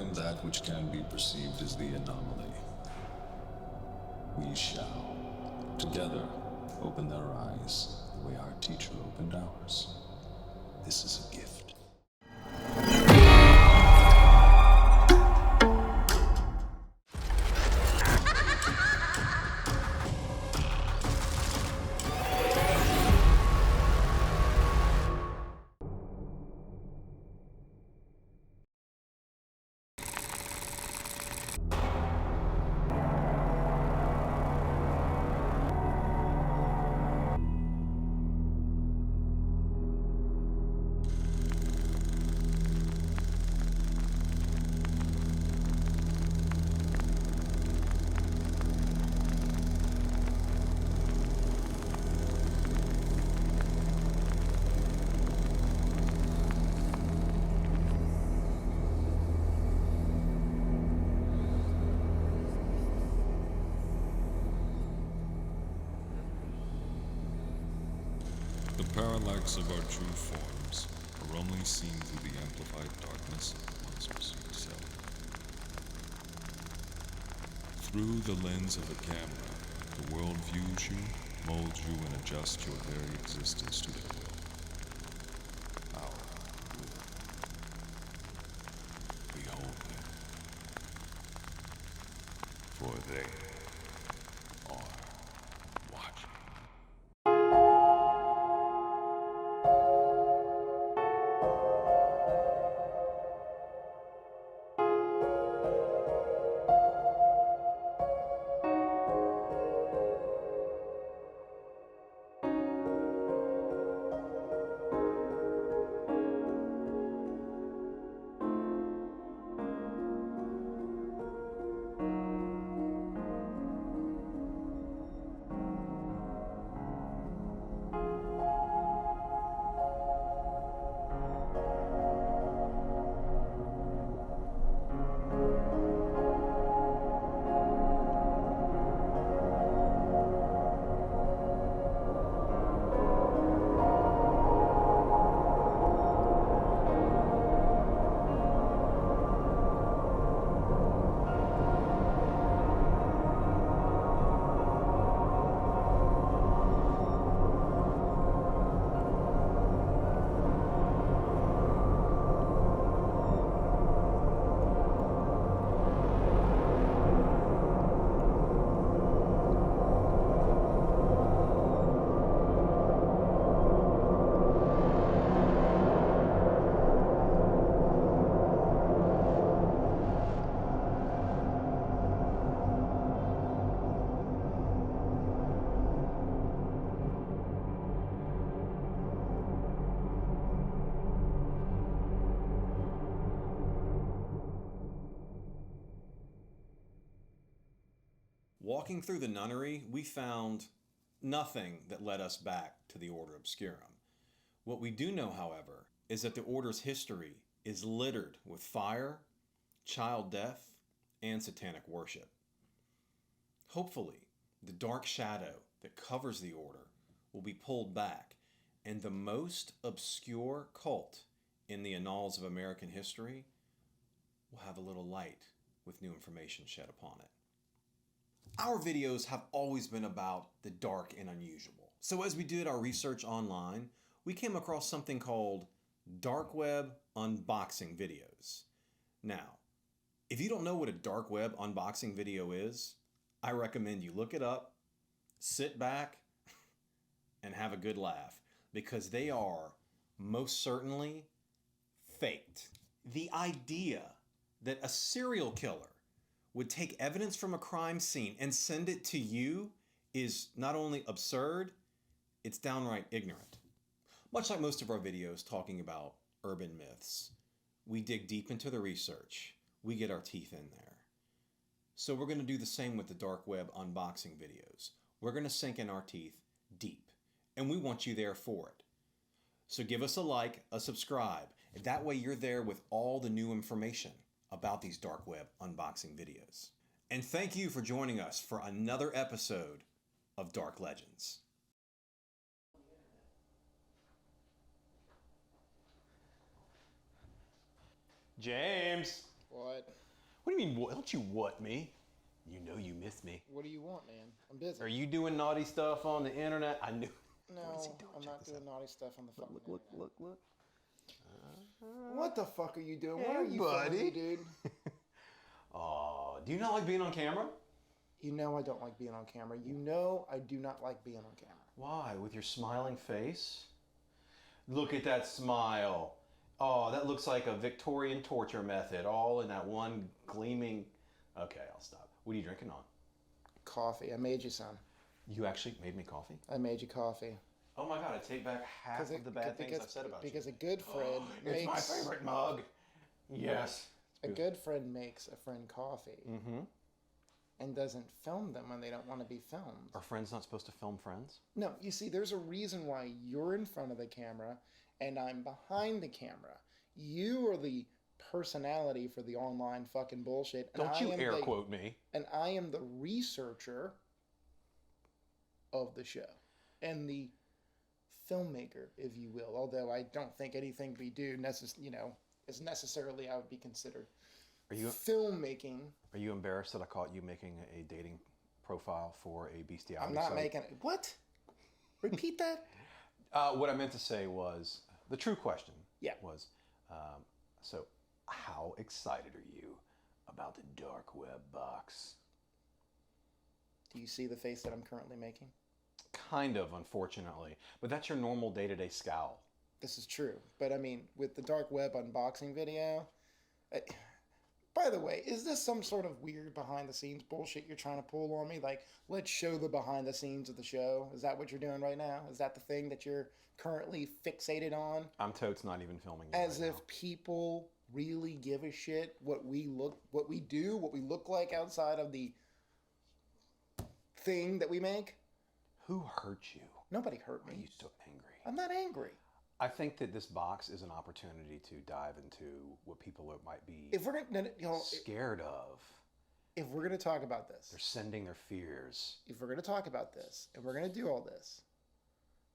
in that which can be perceived as the anomaly. We shall, together, open their eyes the way our teacher opened ours. This is a gift. The parallax of our true forms are only seen through the amplified darkness of one's pursued self. Through the lens of the camera, the world views you, molds you, and adjusts your very existence to their will. Our will. Behold them. For they are watching. Walking through the nunnery, we found nothing that led us back to the Order Obscurum. What we do know, however, is that the Order's history is littered with fire, child death, and satanic worship. Hopefully, the dark shadow that covers the Order will be pulled back, and the most obscure cult in the annals of American history will have a little light with new information shed upon it. Our videos have always been about the dark and unusual. So as we did our research online, we came across something called dark web unboxing videos. Now, if you don't know what a dark web unboxing video is, I recommend you look it up, sit back, and have a good laugh, because they are most certainly faked. The idea that a serial killer would take evidence from a crime scene and send it to you is not only absurd, it's downright ignorant. Much like most of our videos talking about urban myths, we dig deep into the research, we get our teeth in there. So we're going to do the same with the dark web unboxing videos. We're going to sink in our teeth deep, and we want you there for it. So give us a like, a subscribe, and that way you're there with all the new information about these dark web unboxing videos. And thank you for joining us for another episode of Dark Legends. James! What? What do you mean, what? Don't you what me? You know you miss me. What do you want, man? I'm busy. Are you doing naughty stuff on the internet? I knew. No, I'm not doing naughty stuff on the fucking internet. Look. What the fuck are you doing? Hey, Why are you buddy. filming me, dude? Aw, do you not like being on camera? You know I don't like being on camera. You know I do not like being on camera. Why? With your smiling face? Look at that smile. Oh, that looks like a Victorian torture method, all in that one gleaming... Okay, I'll stop. What are you drinking on? Coffee. I made you some. You actually made me coffee? I made you coffee. Oh my God, I take back half of the bad things I've said about you. Because a good friend It's makes... my favorite mug. Yes. A good friend makes a friend coffee. Mm-hmm. And doesn't film them when they don't want to be filmed. Are friends not supposed to film friends? No, you see, there's a reason why you're in front of the camera and I'm behind the camera. You are the personality for the online fucking bullshit. And Don't you air quote me. And I am the researcher of the show. And the filmmaker, if you will. Although I don't think anything we do is necessarily I would be considered. Are you filmmaking? Are you embarrassed that I caught you making a dating profile for a bestiality I'm not site? making it. What? Repeat that? What I meant to say was, the true question was, so how excited are you about the dark web box? Do you see the face that I'm currently making? Kind of, unfortunately. But that's your normal day-to-day scowl. This is true. But I mean, with the dark web unboxing video... By the way, is this some sort of weird behind-the-scenes bullshit you're trying to pull on me? Like, let's show the behind-the-scenes of the show. Is that what you're doing right now? Is that the thing that you're currently fixated on? I'm totes not even filming you As right if now. people really give a shit what we do, what we look like outside of the thing that we make? Who hurt you? Nobody hurt me. Why are you so angry? I'm not angry. I think that this box is an opportunity to dive into what people might be If we're gonna, scared of. If we're gonna talk about this, They're sending their fears. if we're gonna talk about this, and we're gonna do all this,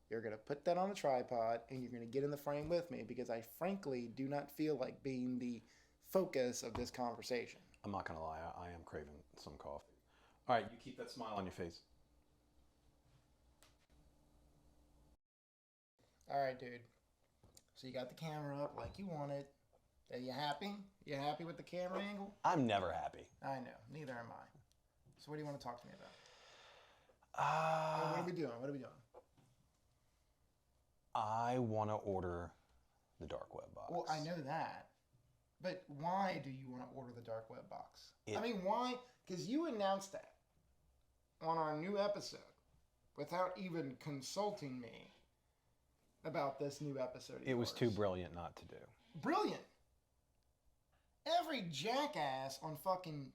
you're gonna put that on a tripod, and you're gonna get in the frame with me because I frankly do not feel like being the focus of this conversation. I'm not gonna lie, I am craving some coffee. All right, you keep that smile on your face. All right, dude. So you got the camera up like you wanted. Are you happy? You happy with the camera angle? I'm never happy. I know. Neither am I. So what do you want to talk to me about? What are we doing? What are we doing? I want to order the dark web box. Well, I know that. But why do you want to order the dark web box? I mean, why? Because you announced that on our new episode without even consulting me about this new episode. It was too brilliant not to do. Brilliant. Every jackass on fucking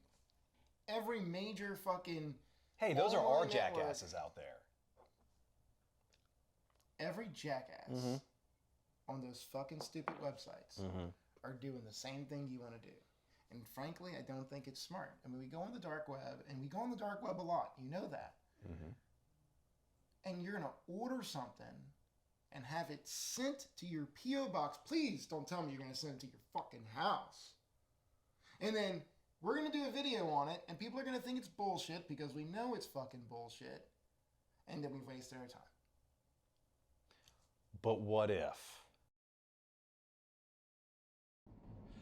every major fucking... Hey, those are our online network, jackasses out there. Every jackass on those fucking stupid websites are doing the same thing you want to do. And frankly, I don't think it's smart. I mean, we go on the dark web, and we go on the dark web a lot. You know that. And you're going to order something and have it sent to your P.O. box. Please don't tell me you're going to send it to your fucking house. And then we're going to do a video on it, and people are going to think it's bullshit because we know it's fucking bullshit. And then we've wasted our time. But what if?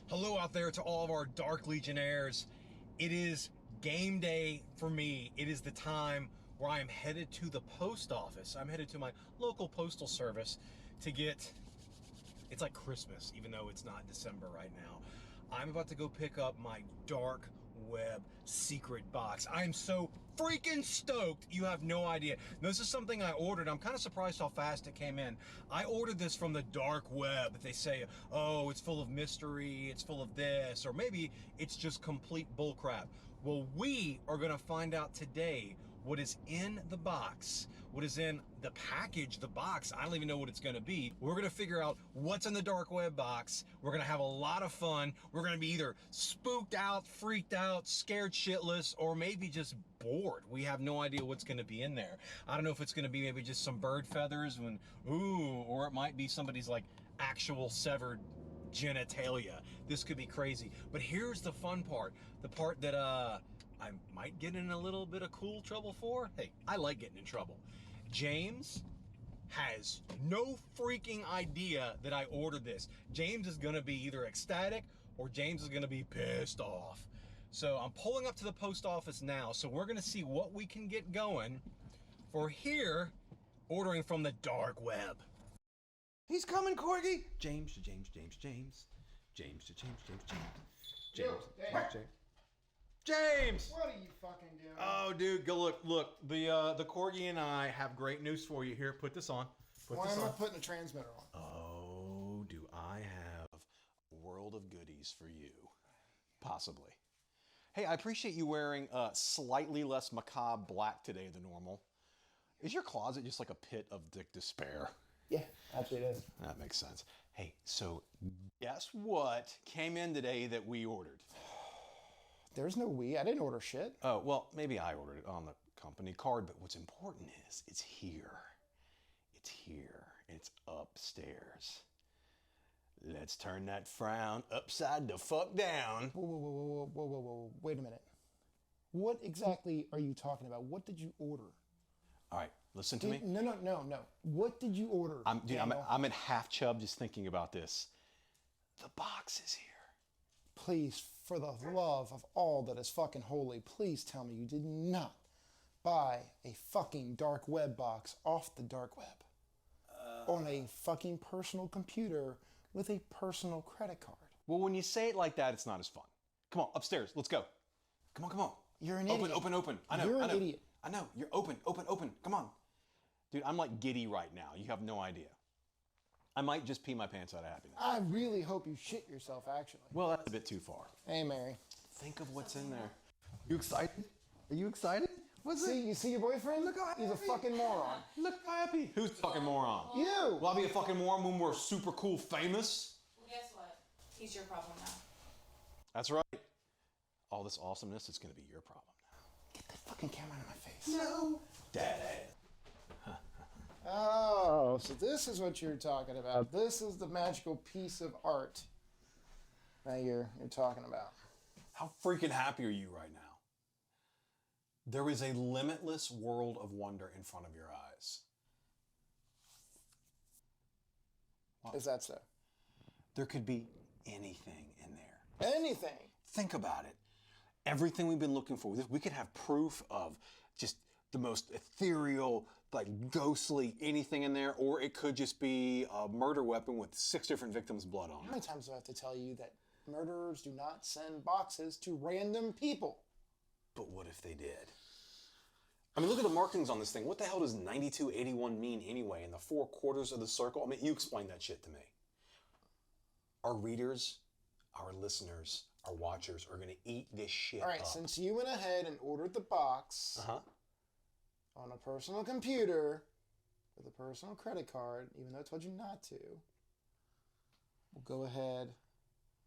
Hello out there to all of our Dark Legionnaires. It is game day for me. It is the time where I am headed to the post office. I'm headed to my local postal service to get, it's like Christmas, even though it's not December right now. I'm about to go pick up my dark web secret box. I'm so freaking stoked. You have no idea. This is something I ordered. I'm kind of surprised how fast it came in. I ordered this from the dark web. They say, oh, it's full of mystery, it's full of this, or maybe it's just complete bullcrap. Well, we are gonna find out today what is in the box, what is in the package, the box. I don't even know what it's gonna be. We're gonna figure out what's in the dark web box. We're gonna have a lot of fun. We're gonna be either spooked out, freaked out, scared shitless, or maybe just bored. We have no idea what's gonna be in there. I don't know if it's gonna be maybe just some bird feathers, or it might be somebody's like actual severed genitalia. This could be crazy. But here's the fun part. The part that I might get in a little bit of cool trouble for. Hey, I like getting in trouble. James has no freaking idea that I ordered this. James is gonna be either ecstatic or James is gonna be pissed off. So I'm pulling up to the post office now, so we're gonna see what we can get going for here, ordering from the dark web. He's coming, Corgi. James to James, James, James. James to James, James, James. James, James, James. James! What are you fucking doing? Oh, dude, go look. The Corgi and I have great news for you. Here, put this on. Why am I putting a transmitter on? Oh, do I have a world of goodies for you? Possibly. Hey, I appreciate you wearing slightly less macabre black today than normal. Is your closet just like a pit of dick despair? Yeah, actually it is. That makes sense. Hey, so guess what came in today that we ordered? There's no we. I didn't order shit. Oh, well, maybe I ordered it on the company card, but what's important is it's here. It's here. It's upstairs. Let's turn that frown upside the fuck down. Whoa. Wait a minute. What exactly are you talking about? What did you order? All right, listen to me. No. What did you order? I'm at half chub just thinking about this. The box is here. Please, for the love of all that is fucking holy, please tell me you did not buy a fucking dark web box off the dark web on a fucking personal computer with a personal credit card. Well, when you say it like that, it's not as fun. Come on, upstairs. Let's go. Come on. You're an idiot. Open. I know. You're an idiot. I know. You're open. Come on. Dude, I'm like giddy right now. You have no idea. I might just pee my pants out of happiness. I really hope you shit yourself, actually. Well, that's a bit too far. Hey, Mary. Think of what's in there. You excited? Are you excited? What's it? You see your boyfriend? Look how He's a happy. fucking moron. Look how happy. Who's the fucking moron? You! Will I be a fucking moron when we're super cool famous? Well, guess what? He's your problem now. That's right. All this awesomeness is going to be your problem now. Get that fucking camera out of my face. No. Daddy. Oh, so this is what you're talking about. This is the magical piece of art that you're talking about. How freaking happy are you right now? There is a limitless world of wonder in front of your eyes. Is that so? There could be anything in there. Anything. Think about it. Everything we've been looking for. We could have proof of just the most ethereal, like ghostly anything in there, or it could just be a murder weapon with 6 different victims' blood on How it. many times do I have to tell you that murderers do not send boxes to random people? But what if they did? I mean, look at the markings on this thing. What the hell does 9281 mean anyway in the 4 quarters of the circle? I mean, you explain that shit to me. Our readers, our listeners, our watchers are going to eat this shit All right, up. since you went ahead and ordered the box on a personal computer with a personal credit card, even though I told you not to, we'll go ahead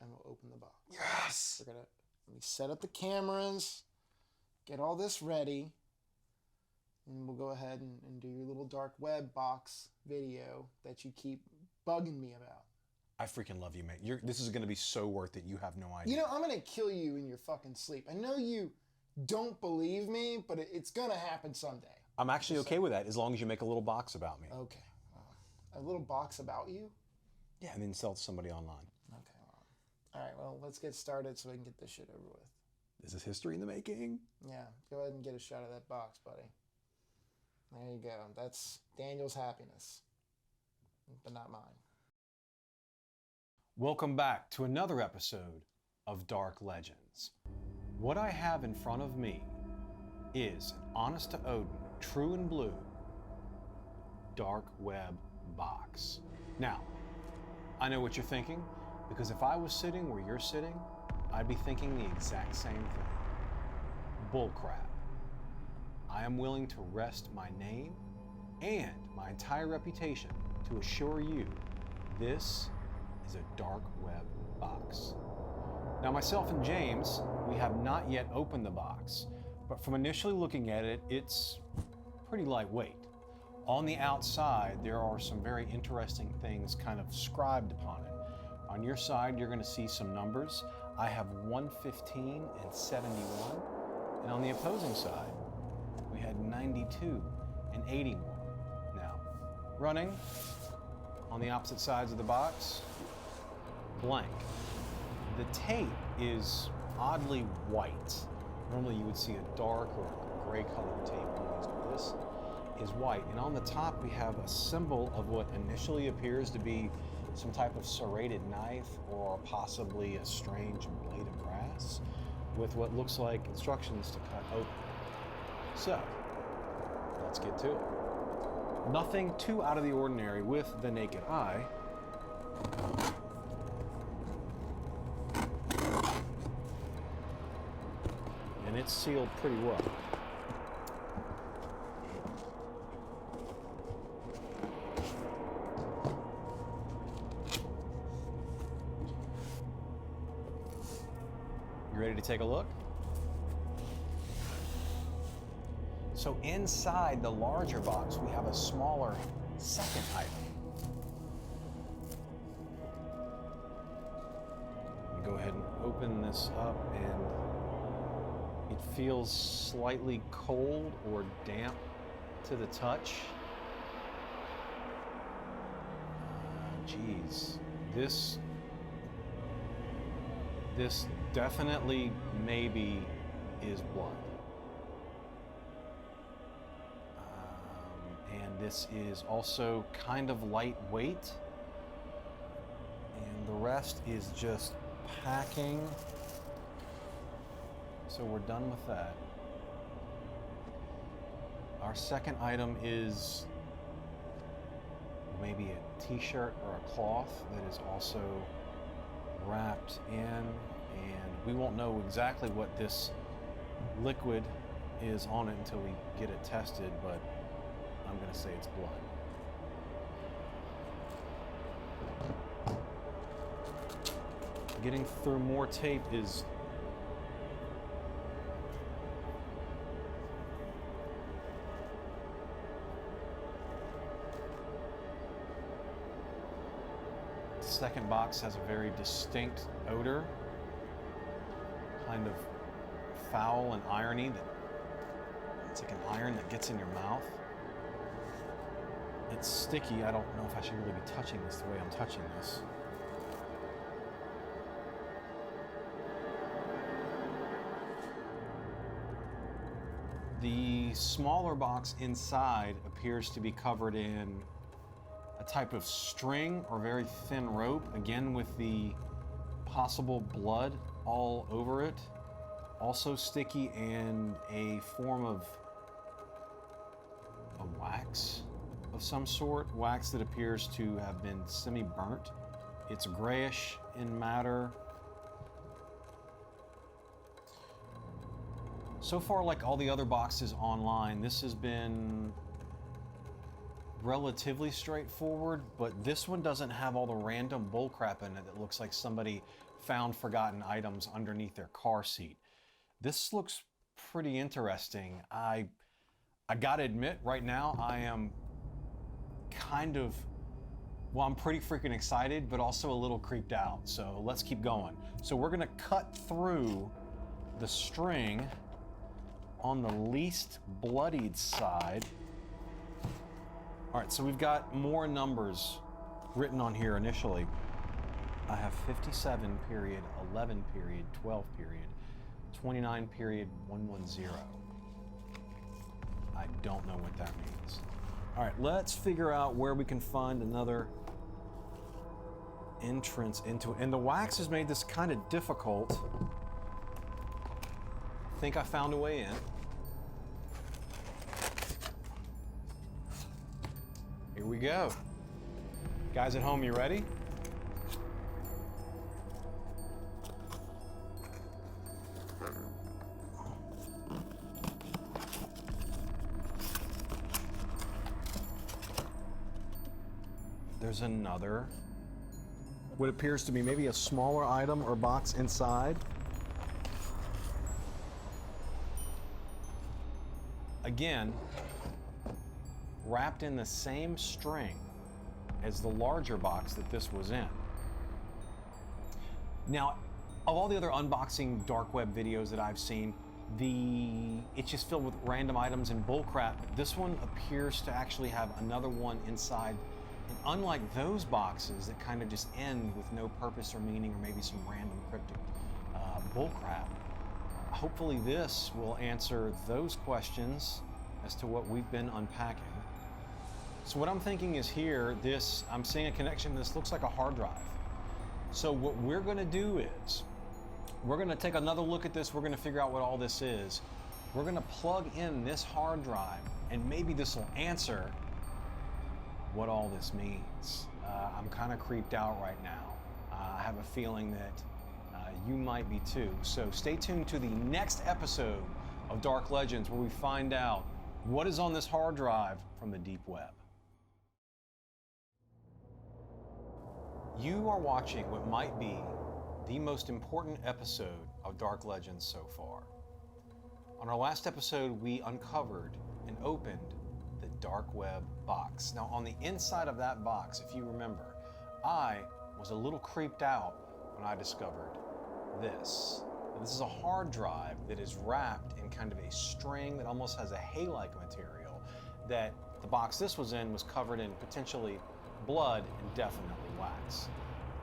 and we'll open the box. Yes! We're going to let me set up the cameras, get all this ready, and we'll go ahead and do your little dark web box video that you keep bugging me about. I freaking love you, man. This is going to be so worth it. You have no idea. You know, I'm going to kill you in your fucking sleep. I know you don't believe me, but it's going to happen someday. I'm actually okay with that as long as you make a little box about me. Okay. A little box about you? Yeah, and then sell it to somebody online. Okay. All right, well, let's get started so we can get this shit over with. This is history in the making. Yeah, go ahead and get a shot of that box, buddy. There you go. That's Daniel's happiness, but not mine. Welcome back to another episode of Dark Legends. What I have in front of me is an honest to Odin, true and blue, dark web box. Now, I know what you're thinking, because if I was sitting where you're sitting, I'd be thinking the exact same thing. Bullcrap. I am willing to rest my name and my entire reputation to assure you this is a dark web box. Now, myself and James, we have not yet opened the box, but from initially looking at it, it's pretty lightweight. On the outside, there are some very interesting things kind of scribed upon it. On your side, you're going to see some numbers. I have 115 and 71. And on the opposing side, we had 92 and 81. Now, running on the opposite sides of the box, blank. The tape is oddly white. Normally you would see a dark or gray colored tape on these, but this is white. And on the top we have a symbol of what initially appears to be some type of serrated knife or possibly a strange blade of grass with what looks like instructions to cut open. So, let's get to it. Nothing too out of the ordinary with the naked eye. And it's sealed pretty well. You ready to take a look? So inside the larger box, we have a smaller second item. Let me go ahead and open this up, and it feels slightly cold or damp to the touch. Geez, this definitely maybe is blood. And this is also kind of lightweight. And the rest is just packing. So we're done with that. Our second item is maybe a t-shirt or a cloth that is also wrapped in, and we won't know exactly what this liquid is on it until we get it tested, but I'm going to say it's blood. Getting through more tape is the second box has a very distinct odor, kind of foul and irony. It's like an iron that gets in your mouth. It's sticky. I don't know if I should really be touching this the way I'm touching this. The smaller box inside appears to be covered in a type of string or very thin rope, again with the possible blood all over it. Also sticky, and a form of a wax of some sort, wax that appears to have been semi-burnt. It's grayish in matter. So far, like all the other boxes online, this has been relatively straightforward, but this one doesn't have all the random bullcrap in it that looks like somebody found forgotten items underneath their car seat. This looks pretty interesting. I gotta admit, right now, I am kind of, well, I'm pretty freaking excited, but also a little creeped out. So let's keep going. So we're gonna cut through the string on the least bloodied side. All right, so we've got more numbers written on here initially. I have 57 period, 11 period, 12 period, 29 period, 110. I don't know what that means. All right, let's figure out where we can find another entrance into it. And the wax has made this kind of difficult. I think I found a way in. Here we go. Guys at home, you ready? There's another, what appears to be maybe a smaller item or box inside. Again, wrapped in the same string as the larger box that this was in. Now, of all the other unboxing dark web videos that I've seen, it's just filled with random items and bullcrap. This one appears to actually have another one inside. And unlike those boxes that kind of just end with no purpose or meaning, or maybe some random cryptic bullcrap, hopefully this will answer those questions as to what we've been unpacking. So what I'm thinking is here, I'm seeing a connection. This looks like a hard drive. So what we're going to do is, we're going to take another look at this. We're going to figure out what all this is. We're going to plug in this hard drive, and maybe this will answer what all this means. I'm kind of creeped out right now. I have a feeling that you might be too. So stay tuned to the next episode of Dark Legends, where we find out what is on this hard drive from the deep web. You are watching what might be the most important episode of Dark Legends so far. On our last episode, we uncovered and opened the dark web box. Now, on the inside of that box, if you remember, I was a little creeped out when I discovered this. Now, this is a hard drive that is wrapped in kind of a string that almost has a hay-like material, that the box this was in was covered in potentially blood and definitely wax.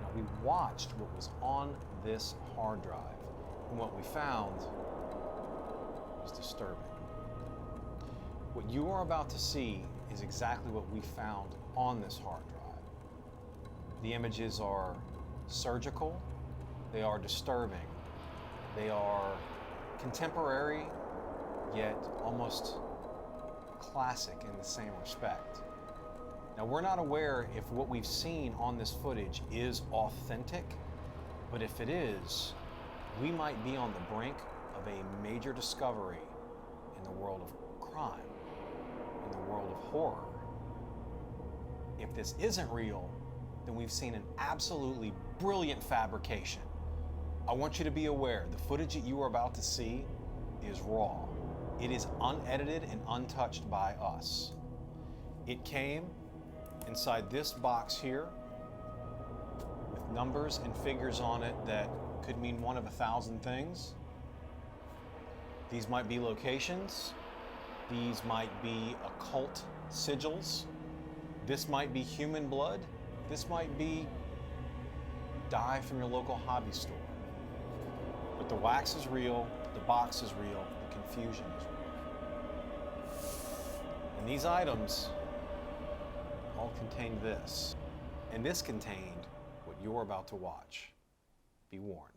Now, we watched what was on this hard drive, and what we found was disturbing. What you are about to see is exactly what we found on this hard drive. The images are surgical, they are disturbing, they are contemporary, yet almost classic in the same respect. Now, we're not aware if what we've seen on this footage is authentic, but if it is, we might be on the brink of a major discovery in the world of crime, in the world of horror. If this isn't real, then we've seen an absolutely brilliant fabrication. I want you to be aware, the footage that you are about to see is raw. It is unedited and untouched by us. It came inside this box here with numbers and figures on it that could mean one of 1,000 things. These might be locations. These might be occult sigils. This might be human blood. This might be dye from your local hobby store. But the wax is real, the box is real, the confusion is real. And these items all contained this. And this contained what you're about to watch. Be warned.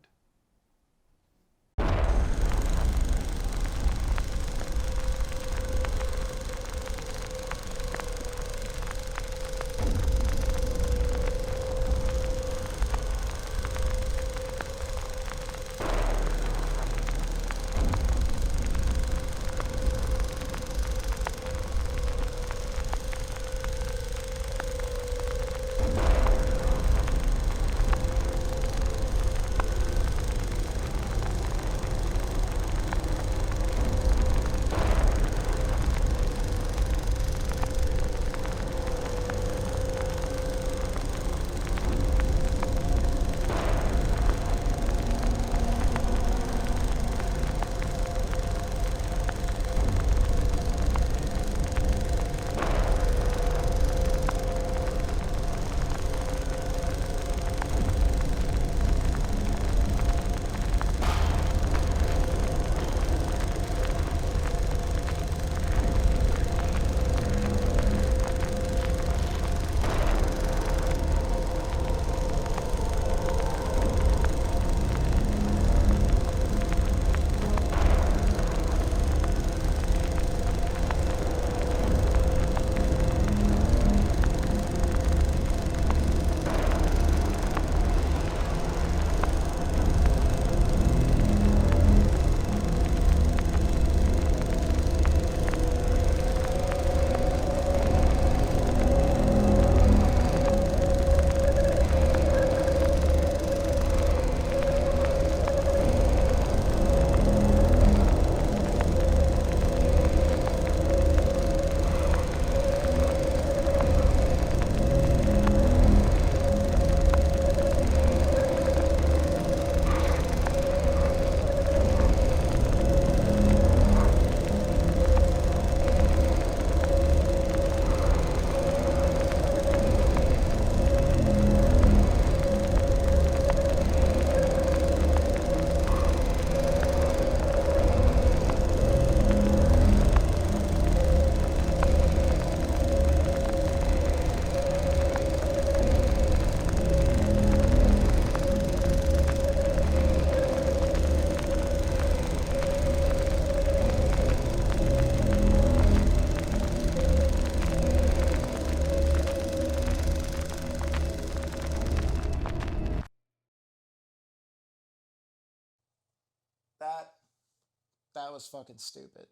That was fucking stupid.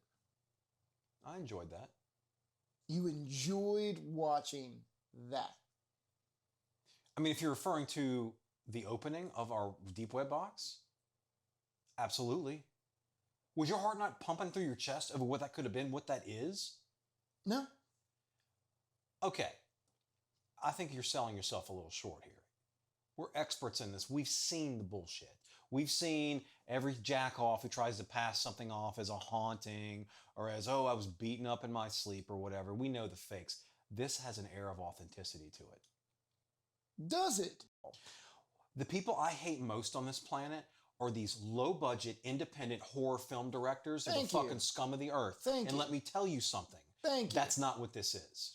I enjoyed that. You enjoyed watching that. I mean, if you're referring to the opening of our deep web box, absolutely. Was your heart not pumping through your chest over what that could have been, what that is? No. Okay. I think you're selling yourself a little short here. We're experts in this. We've seen the bullshit. We've seen every jack-off who tries to pass something off as a haunting or as, oh, I was beaten up in my sleep or whatever. We know the fakes. This has an air of authenticity to it. Does it? The people I hate most on this planet are these low-budget, independent horror film directors that are the fucking scum of the earth. Thank you. Let me tell you something. Thank you. That's not what this is.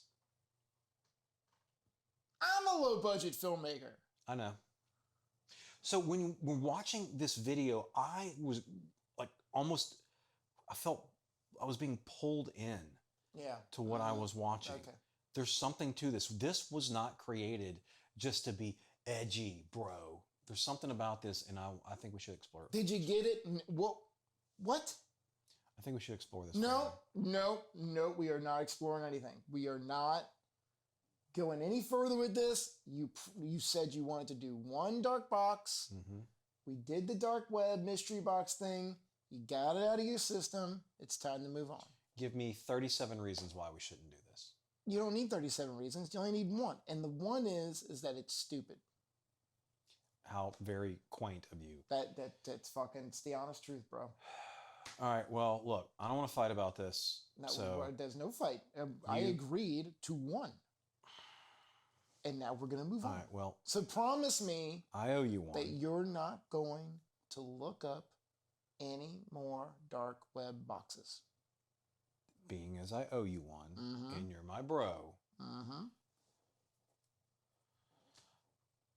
I'm a low-budget filmmaker. I know. So when we're watching this video, I was like almost, I felt I was being pulled in to what I was watching. Okay. There's something to this. This was not created just to be edgy, bro. There's something about this, and I think we should explore it. Did you get it? What? I think we should explore this. No, we are not exploring anything. We are not going any further with this. You said you wanted to do one dark box. Mm-hmm. We did the dark web mystery box thing. You got it out of your system. It's time to move on. Give me 37 reasons why we shouldn't do this. You don't need 37 reasons. You only need one. And the one is that it's stupid. How very quaint of you. That's fucking, it's the honest truth, bro. All right, well, look, I don't want to fight about this. No, there's no fight. I agreed to one. And now we're going to move on. All right, well. So promise me I owe you one. that you're not going to look up any more dark web boxes. Being as I owe you one, and you're my bro,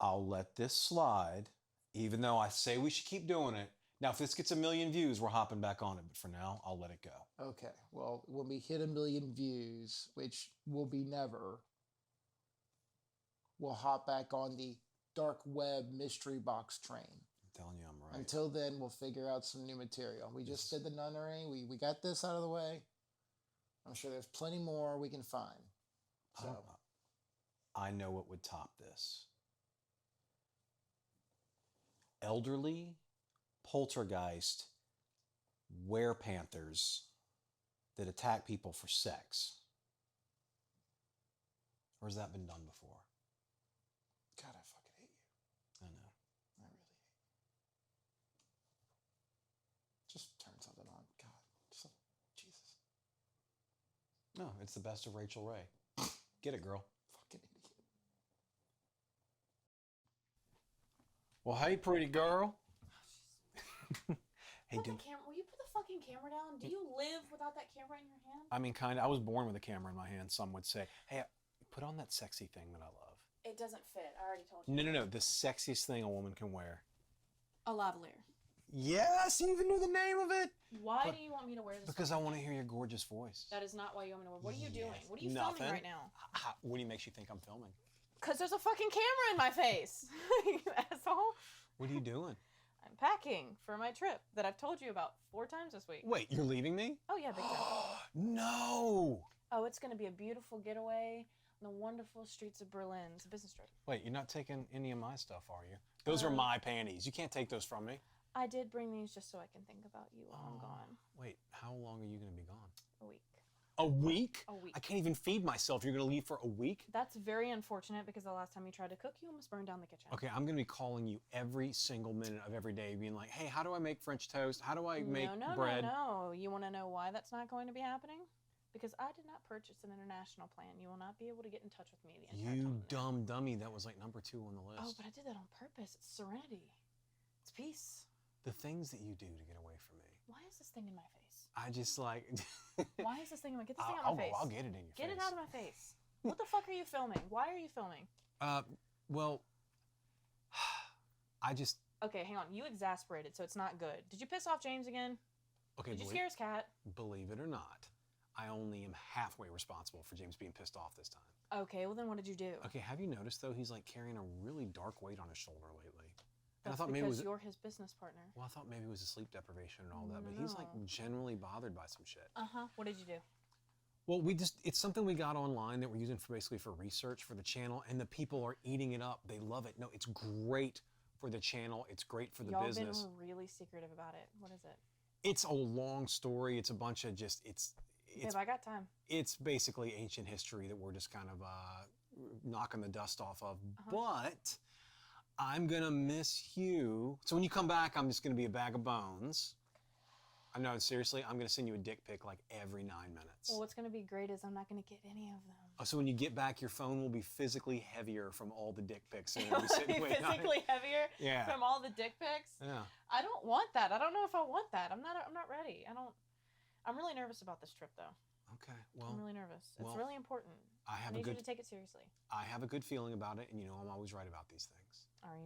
I'll let this slide, even though I say we should keep doing it. Now, if this gets 1 million views, we're hopping back on it. But for now, I'll let it go. Okay. Well, when we hit 1 million views, which will be never, we'll hop back on the dark web mystery box train. I'm telling you, I'm right. Until then, we'll figure out some new material. We just did the nunnery. We got this out of the way. I'm sure there's plenty more we can find. So I know what would top this. Elderly poltergeist werepanthers that attack people for sex. Or has that been done before? God, I fucking hate you. I know. I really hate you. Just turn something on. God, Jesus. No, it's the best of Rachel Ray. Get it, girl. Fucking idiot. Well, hey, pretty girl. Hey, dude. Will you put the fucking camera down? Do you live without that camera in your hand? I mean, kind of. I was born with a camera in my hand, some would say. Hey, put on that sexy thing that I love. It doesn't fit. I already told you. No. The sexiest thing a woman can wear. A lavalier. Yes, you even knew the name of it. Why do you want me to wear this? Because I want to hear your gorgeous voice. That is not why you want me to wear. What are you doing? What are you Nothing. filming right now? What do you makes you think I'm filming? Because there's a fucking camera in my face. You asshole. What are you doing? I'm packing for my trip that I've told you about 4 times this week. Wait, you're leaving me? Oh yeah, big time. No. Oh, it's going to be a beautiful getaway on the wonderful streets of Berlin. It's a business trip. Wait, you're not taking any of my stuff, are you? Those are my panties. You can't take those from me. I did bring these just so I can think about you while I'm gone. Wait, how long are you going to be gone? A week. A week? A week. I can't even feed myself. You're going to leave for a week? That's very unfortunate because the last time you tried to cook, you almost burned down the kitchen. Okay, I'm going to be calling you every single minute of every day, being like, hey, how do I make French toast? How do I make bread? No. You want to know why that's not going to be happening? Because I did not purchase an international plan. You will not be able to get in touch with me the entire time. You dumb dummy. That was like number 2 on the list. Oh, but I did that on purpose. It's serenity. It's peace. The things that you do to get away from me. Why is this thing in my face? I just like... Why is this thing in my... Get this thing out of my face. I'll get it in your face. Get it out of my face. What the fuck are you filming? Why are you filming? Well, I just... Okay, hang on. You exasperated, so it's not good. Did you piss off James again? Okay, Did you scare his cat? Believe it or not, I only am halfway responsible for James being pissed off this time. Okay, well then what did you do? Okay, have you noticed though, he's like carrying a really dark weight on his shoulder lately? And That's I thought maybe it because was. you're his business partner. Well, I thought maybe it was a sleep deprivation and all that, but No. he's like generally bothered by some shit. What did you do? Well, it's something we got online that we're using for basically for research for the channel, and the people are eating it up. They love it. No, it's great for the channel. It's great for the Y'all business. been really secretive about it. What is it? It's a long story. It's a bunch of just, Babe, I got time. it's basically ancient history that we're just kind of knocking the dust off of. But I'm gonna miss you. So when you come back, I'm just gonna be a bag of bones. No, seriously, I'm gonna send you a dick pic like every 9 minutes. Well, what's going to be great is I'm not going to get any of them. Oh, so when you get back, your phone will be physically heavier from all the dick pics. And It'll be physically heavier Yeah. from all the dick pics. Yeah. I don't want that. I don't know if I want that. I'm not ready. I'm really nervous about this trip though. Okay. Well, I'm really nervous. well, It's really important. I have I a need good. you to take it seriously. I have a good feeling about it, and you know I'm always right about these things. Are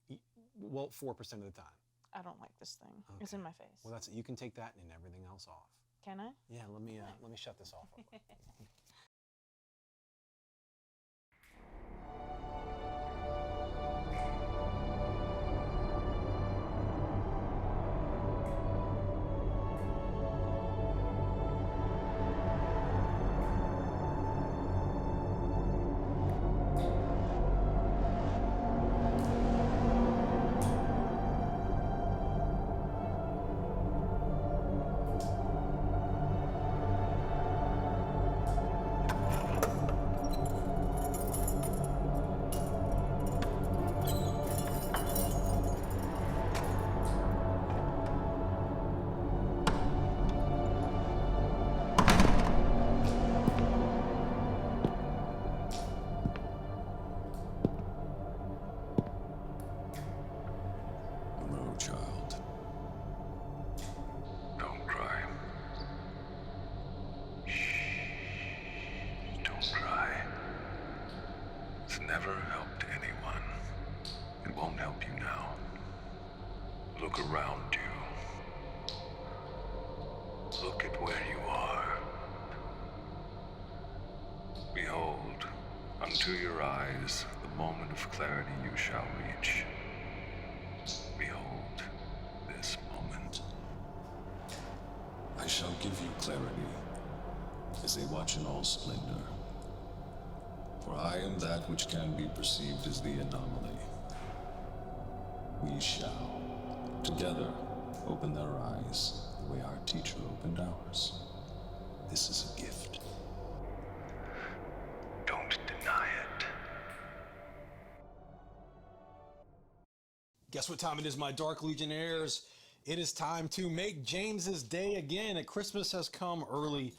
you? Well, 4% of the time. I don't like this thing. It's Okay. in my face. Well, that's it. You can take that and everything else off. Can I? Yeah. Let me shut this off. Hello, child. Don't cry. Shh. Don't cry. It's never helped anyone. It won't help you now. Look around you. Look at where you are. Behold, unto your eyes, the moment of clarity you shall reach. Behold this moment. I shall give you clarity as they watch in all splendor. For I am that which can be perceived as the anomaly. We shall, together, open their eyes the way our teacher opened ours. This is a gift. Don't deny it. Guess what time it is, my Dark Legionnaires? It is time to make James's day again. And Christmas has come early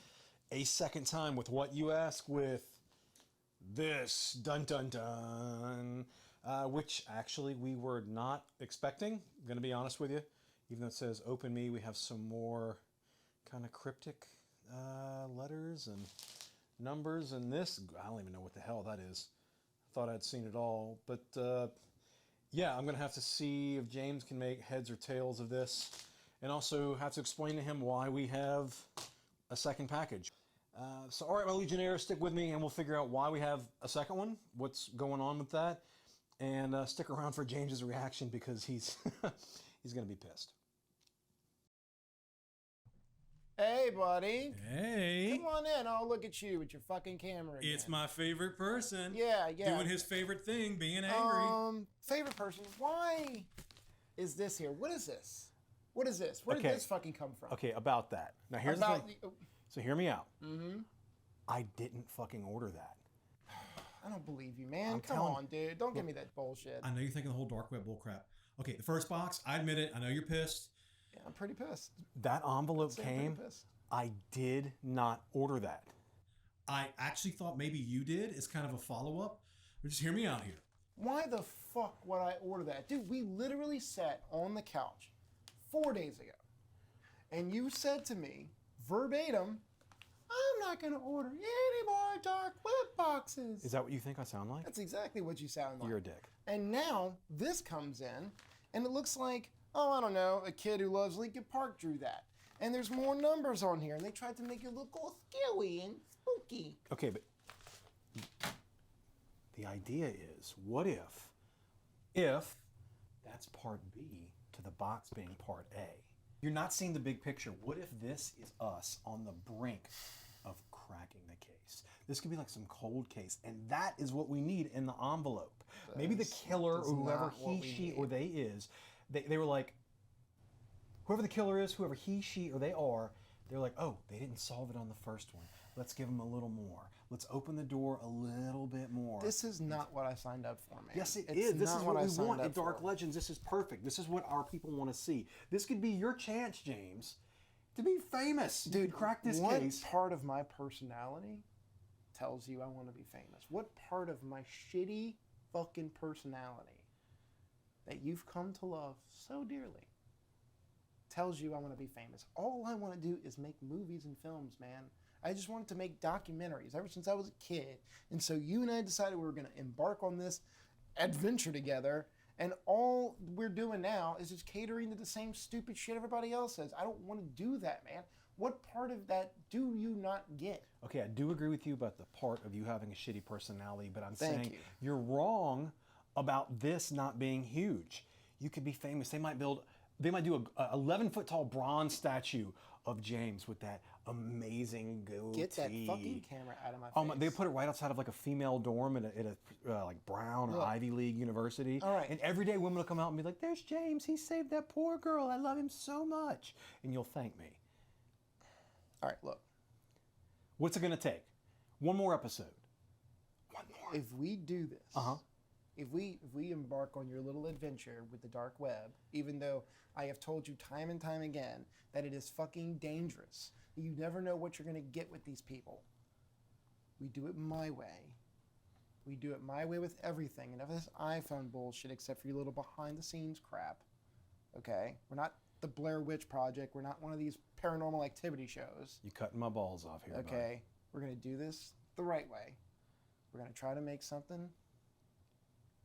a second time with what you ask, with this dun dun dun, which actually we were not expecting. I'm gonna be honest with you. Even though it says open me, we have some more kind of cryptic letters and numbers, and this, I don't even know what the hell that is. Thought I'd seen it all, but yeah, I'm gonna have to see if James can make heads or tails of this, and also have to explain to him why we have a second package. So all right, my Legionnaires, stick with me and we'll figure out why we have a second one, what's going on with that, and stick around for James's reaction because he's he's gonna be pissed. Hey, buddy. Hey, Come on in. I'll look at you with your fucking camera again. it's my favorite person. Yeah. Doing his favorite thing, being angry. Favorite person. Why is this here? What is this? What is this? Where Okay. did this fucking come from? Okay, about that. Now here's About the thing. So hear me out. Mm-hmm. I didn't fucking order that. I don't believe you, man. I'm Come telling- on, dude. Don't give me that bullshit. I know you're thinking the whole dark web bullcrap. Okay, the first box, I admit it. I know you're pissed. Yeah, I'm pretty pissed. That envelope Say I'm pretty came. pissed. I did not order that. I actually thought maybe you did. It's kind of a follow up. But just hear me out here. Why the fuck would I order that? Dude, we literally sat on the couch 4 days ago. And you said to me, verbatim, I'm not going to order any more dark web boxes. Is that what you think I sound like? That's exactly what you sound like. You're a dick. And now this comes in, and it looks like, oh, I don't know, a kid who loves Linkin Park drew that. And there's more numbers on here, and they tried to make it look all scary and spooky. Okay, but the idea is, what if That's part B to the box being part A. You're not seeing the big picture. What if this is us on the brink of cracking the case? This could be like some cold case, and that is what we need in the envelope. Maybe the killer or whoever he, she, or they is, they were like, whoever the killer is, whoever he, she, or they are, they're like, oh, they didn't solve it on the first one. Let's give them a little more. Let's open the door a little bit more. This is not what I signed up for, man. Yes, it's is. This is what I we signed want up at Dark for. Legends. This is perfect. This is what our people want to see. This could be your chance, James, to be famous. Dude, you could crack this what case. part of my personality tells you I want to be famous? What part of my shitty fucking personality that you've come to love so dearly tells you I want to be famous? All I want to do is make movies and films, man. I just wanted to make documentaries ever since I was a kid. And so you and I decided we were going to embark on this adventure together. And all we're doing now is just catering to the same stupid shit everybody else says. I don't want to do that, man. What part of that do you not get? Okay, I do agree with you about the part of you having a shitty personality, but I'm Thank saying you. you're wrong about this not being huge. You could be famous. They might do a 11-foot tall bronze statue of James with that amazing goatee. Get that fucking camera out of my face. Oh my, they put it right outside of like a female dorm at a like Brown or Ivy League university. All right. And every day women will come out and be like, there's James, he saved that poor girl. I love him so much. And you'll thank me. All right, look. What's it gonna take? One more episode. One more. If we do this, if we embark on your little adventure with the dark web, even though I have told you time and time again that it is fucking dangerous, you never know what you're gonna get with these people. We do it my way. We do it my way with everything. Enough of this iPhone bullshit except for your little behind the scenes crap. Okay? We're not the Blair Witch Project. We're not one of these paranormal activity shows. You cutting my balls off here, Okay? We're gonna do this the right way. We're gonna try to make something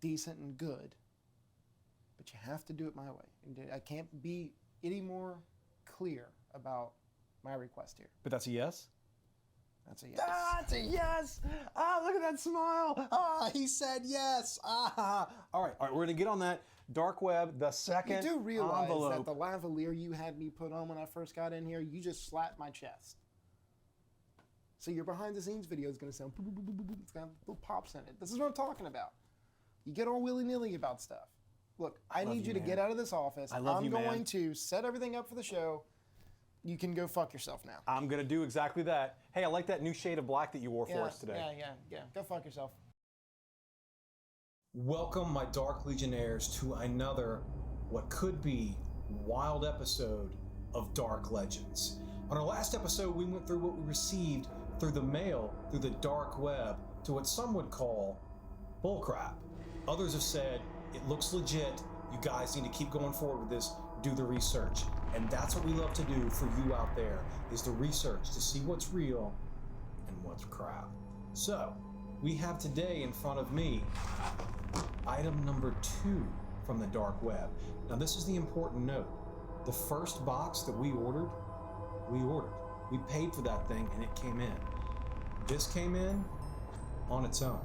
decent and good, but you have to do it my way. And I can't be any more clear about my request here. But that's a yes? That's a yes. Ah, it's a yes! Ah, look at that smile! Ah, he said yes! Ah! All right, we're gonna get on that dark web, the second You do realize envelope. that the lavalier you had me put on when I first got in here, you just slapped my chest. So your behind the scenes video is gonna sound, it's gonna have little pops in it. This is what I'm talking about. You get all willy-nilly about stuff. Look, I need you to get out of this office. I love I'm you, man. going to set everything up for the show. You can go fuck yourself now. I'm gonna do exactly that. Hey, I like that new shade of black that you wore for us today. Yeah. Go fuck yourself. Welcome, my Dark Legionnaires, to another, what could be, wild episode of Dark Legends. On our last episode, we went through what we received through the mail, through the dark web, to what some would call bullcrap. Others have said, it looks legit, you guys need to keep going forward with this, do the research. And that's what we love to do for you out there, is the research to see what's real and what's crap. So, we have today in front of me item number 2 from the dark web. Now this is the important note. The first box that we ordered. We paid for that thing and it came in. This came in on its own.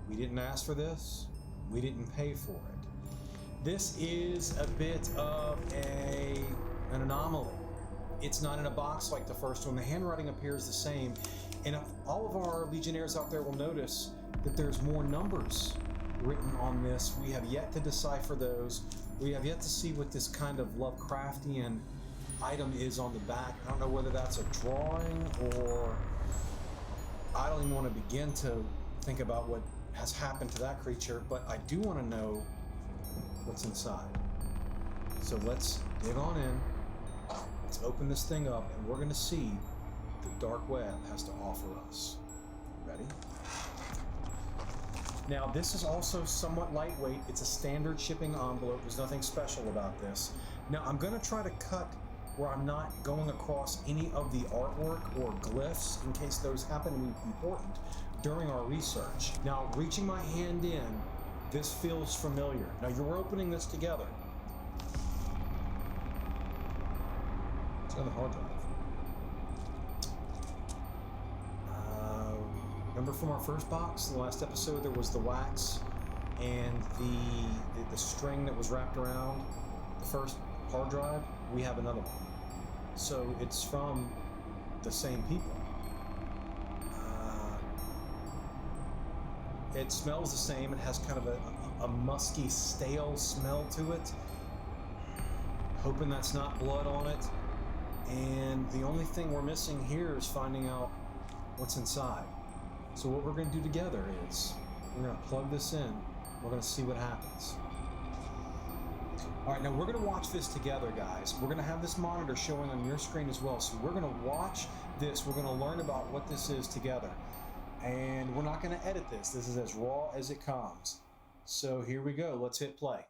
We didn't ask for this. We didn't pay for it. This is a bit of an anomaly. It's not in a box like the first one. The handwriting appears the same. And all of our Legionnaires out there will notice that there's more numbers written on this. We have yet to decipher those. We have yet to see what this kind of Lovecraftian item is on the back. I don't know whether that's a drawing or I don't even want to begin to think about what has happened to that creature, but I do want to know what's inside. So let's dig on in. Let's open this thing up and we're going to see what the dark web has to offer us. Ready? Now this is also somewhat lightweight. It's a standard shipping envelope. There's nothing special about this. Now I'm going to try to cut where I'm not going across any of the artwork or glyphs in case those happen to be important during our research. Now reaching my hand in, this feels familiar. Now you're opening this together. It's another hard drive. Remember from our first box, the last episode, there was the wax and the string that was wrapped around the first hard drive, we have another one. So it's from the same people. It smells the same. It has kind of a musky, stale smell to it. Hoping that's not blood on it. And the only thing we're missing here is finding out what's inside. So what we're going to do together is we're going to plug this in. We're going to see what happens. All right, now we're going to watch this together, guys. We're going to have this monitor showing on your screen as well. So we're going to watch this. We're going to learn about what this is together. And we're not going to edit this. This is as raw as it comes. So here we go. Let's hit play.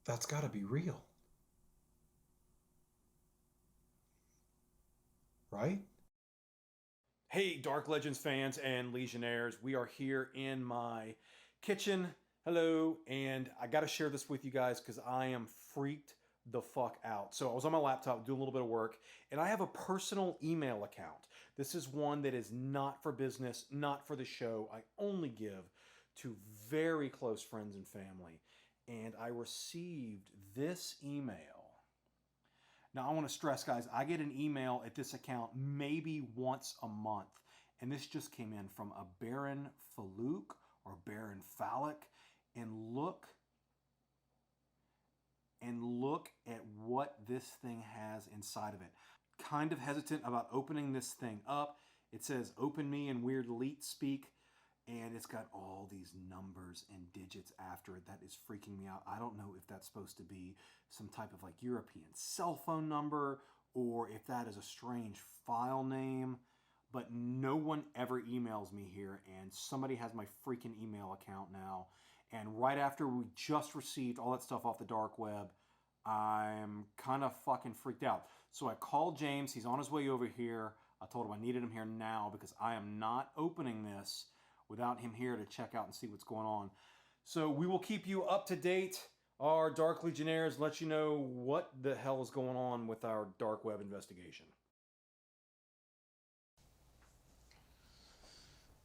That's got to be real. Right? Hey, Dark Legends fans and Legionnaires. We are here in my kitchen. Hello. And I got to share this with you guys because I am freaked the fuck out. So I was on my laptop doing a little bit of work, and I have a personal email account. This is one that is not for business, not for the show. I only give to very close friends and family. And I received this email. Now, I want to stress, guys, I get an email at this account maybe once a month. And this just came in from a Baron Faluc or Baron Phallic. And look at what this thing has inside of it. Kind of hesitant about opening this thing up. It says, open me in weird leet speak. And it's got all these numbers and digits after it. That is freaking me out. I don't know if that's supposed to be some type of like European cell phone number or if that is a strange file name. But no one ever emails me here, and somebody has my freaking email account now. And right after we just received all that stuff off the dark web, I'm kind of fucking freaked out. So I called James. He's on his way over here. I told him I needed him here now because I am not opening this without him here to check out and see what's going on. So we will keep you up to date. Our Dark Legionnaires let you know what the hell is going on with our dark web investigation.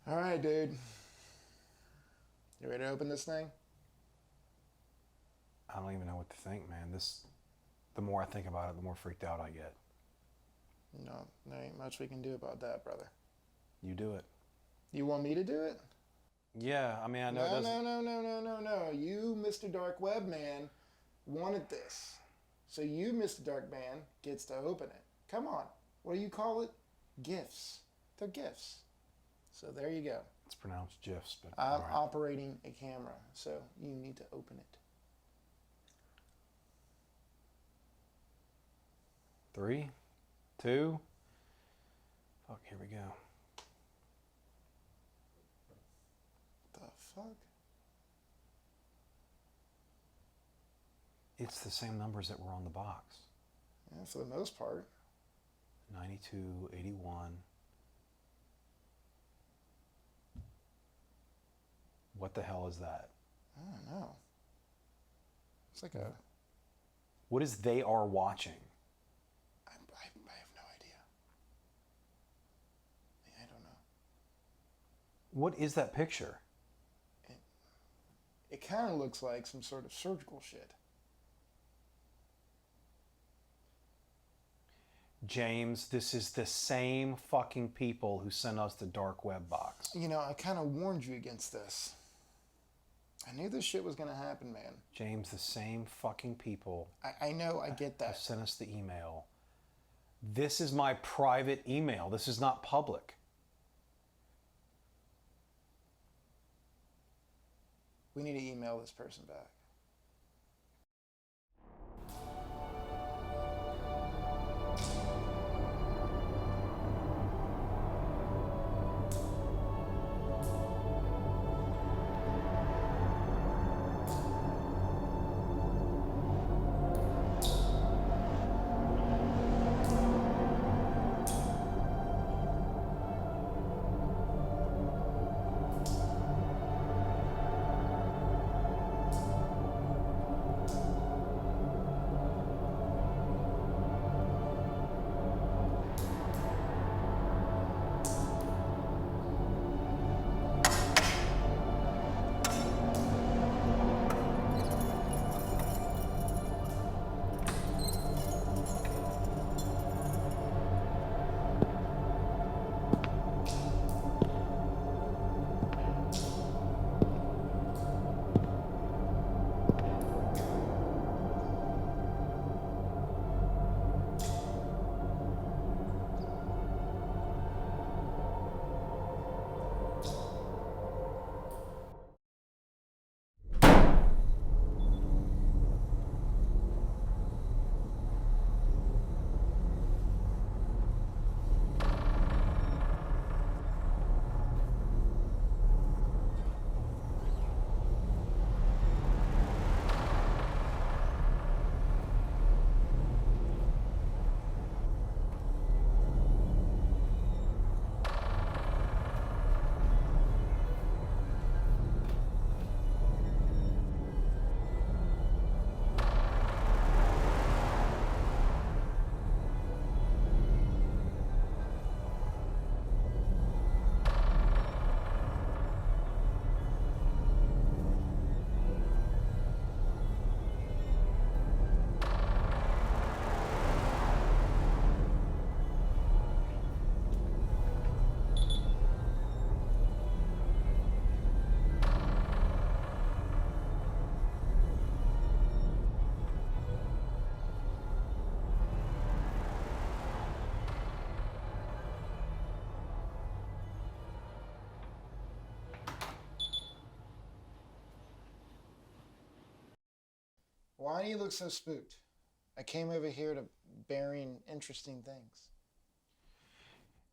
All right, dude. You ready to open this thing? I don't even know what to think, man. The more I think about it, the more freaked out I get. No, there ain't much we can do about that, brother. You do it. You want me to do it? Yeah, I mean, I know it doesn't... No. You, Mr. Dark Web Man, wanted this. So you, Mr. Dark Man, gets to open it. Come on. What do you call it? Gifts. They're gifts. So there you go. It's pronounced GIFs, but... I'm right. operating a camera, so you need to open it. 3, 2... Fuck, here we go. The fuck? It's the same numbers that were on the box. Yeah, for the most part. 92, 81. What the hell is that? I don't know. It's like a... What is they are watching? I have no idea. Yeah, I don't know. What is that picture? It kind of looks like some sort of surgical shit. James, this is the same fucking people who sent us the dark web box. You know, I kind of warned you against this. I knew this shit was going to happen, man. James, the same fucking people. I know, I get that. Sent us the email. This is my private email. This is not public. We need to email this person back. Why do you look so spooked? I came over here to burying interesting things.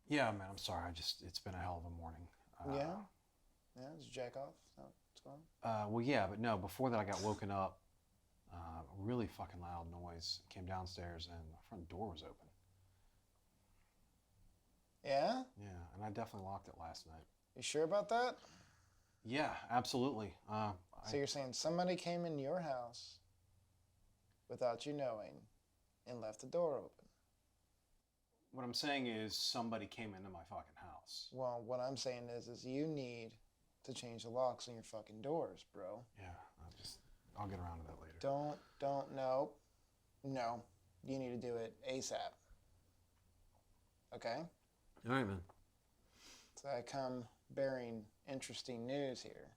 Yeah, man, I'm sorry. It's been a hell of a morning. Yeah? Yeah, just jack off? Is that what's going on? Well, yeah, but no, before that I got woken up. A really fucking loud noise. Came downstairs and my front door was open. Yeah? Yeah, and I definitely locked it last night. You sure about that? Yeah, absolutely. So you're saying somebody came in your house without you knowing and left the door open? What I'm saying is somebody came into my fucking house. Well, what I'm saying is you need to change the locks on your fucking doors, bro. Yeah, I'll get around to that later. No. You need to do it ASAP. Okay? All right, man. So I come bearing interesting news here.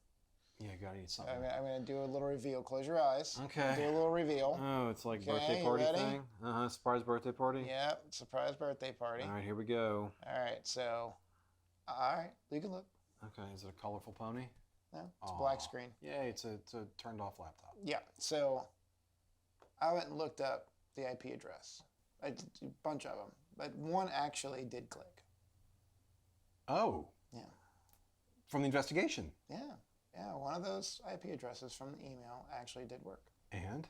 Yeah, you gotta eat something. I'm gonna do a little reveal. Close your eyes. Okay. Do a little reveal. Oh, it's like Okay, birthday you party ready? thing? Surprise birthday party? Yeah, surprise birthday party. All right, here we go. All right, so, all right, you can look. Okay, is it a colorful pony? No, it's a black screen. Yeah, it's a turned off laptop. Yeah, so I went and looked up the IP address. A bunch of them, but one actually did click. Oh. Yeah. From the investigation? Yeah, one of those IP addresses from the email actually did work. And?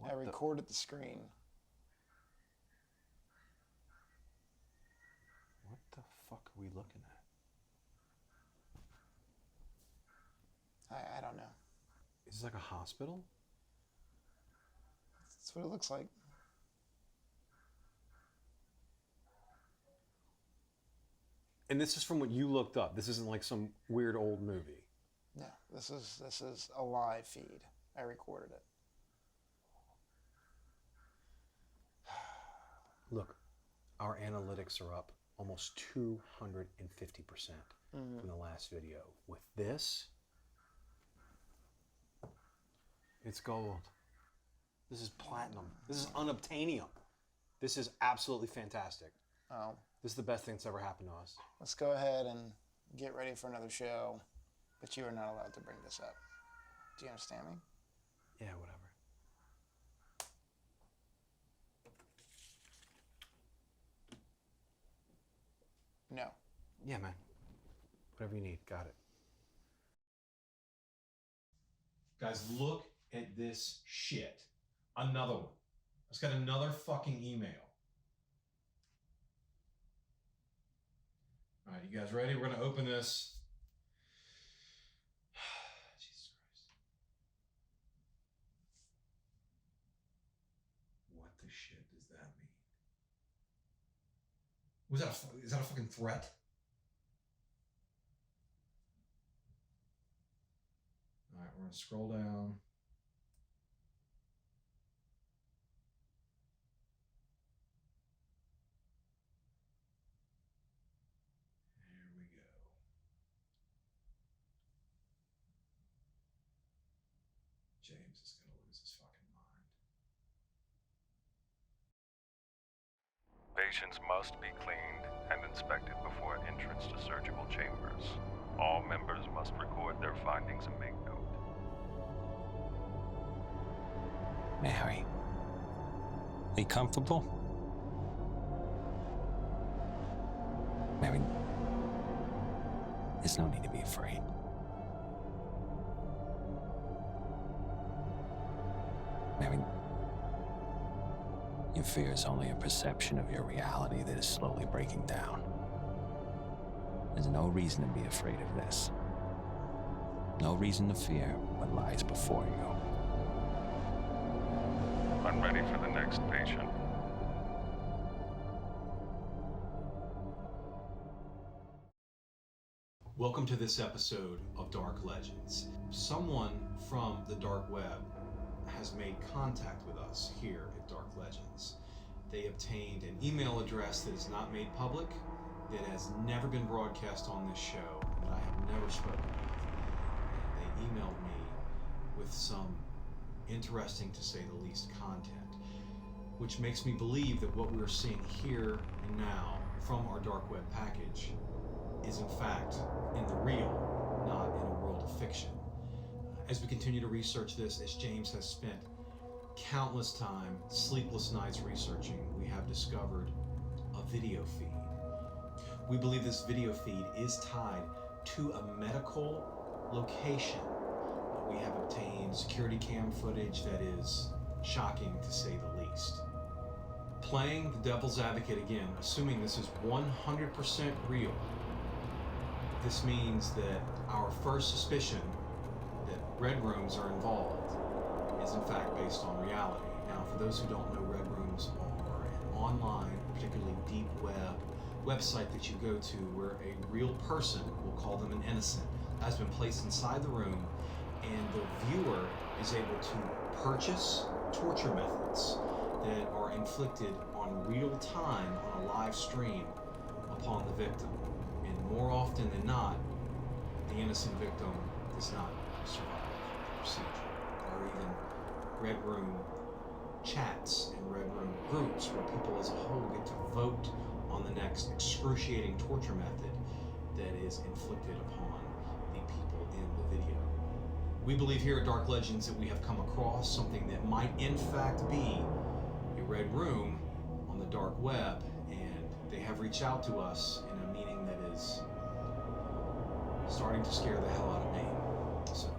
I recorded the screen. What the fuck are we looking at? I don't know. Is this like a hospital? That's what it looks like. And this is from what you looked up. This isn't like some weird old movie. No, this is a live feed. I recorded it. Look, our analytics are up almost 250% from the last video. With this, it's gold. This is platinum. This is unobtainium. This is absolutely fantastic. Oh. This is the best thing that's ever happened to us. Let's go ahead and get ready for another show, but you are not allowed to bring this up. Do you understand me? Yeah, whatever. No. Yeah, man. Whatever you need. Got it. Guys, look at this shit. Another one. I just got another fucking email. All right, you guys ready? We're gonna open this. Jesus Christ. What the shit does that mean? Is that a fucking threat? All right, we're gonna scroll down. Here we go. James is gonna lose his fucking mind. Patients must be cleaned and inspected before entrance to surgical chambers. All members must record their findings and make note. Mary, are you comfortable? Mary, there's no need to be afraid. Mary, your fear is only a perception of your reality that is slowly breaking down. There's no reason to be afraid of this. No reason to fear what lies before you. I'm ready for the next patient. Welcome to this episode of Dark Legends. Someone from the dark web has made contact with us here at Dark Legends. They obtained an email address that is not made public, that has never been broadcast on this show, that I have never spoken with. And they emailed me with some interesting, to say the least, content, which makes me believe that what we're seeing here and now from our dark web package is in fact in the real, not in a world of fiction. As we continue to research this, as James has spent countless time, sleepless nights researching, we have discovered a video feed. We believe this video feed is tied to a medical location. We have obtained security cam footage that is shocking to say the least. Playing the devil's advocate again, assuming this is 100% real, this means that our first suspicion that red rooms are involved is in fact based on reality. Now, for those who don't know, red rooms are an online, particularly deep website that you go to where a real person, we'll call them an innocent, has been placed inside the room, and the viewer is able to purchase torture methods that are inflicted on real time on a live stream upon the victim. And more often than not, the innocent victim does not survive the procedure. There are even red room chats and red room groups where people as a whole get to vote on the next excruciating torture method that is inflicted upon the people in the video. We believe here at Dark Legends that we have come across something that might in fact be a red room on the dark web, and they have reached out to us in a meaning that is starting to scare the hell out of me. So,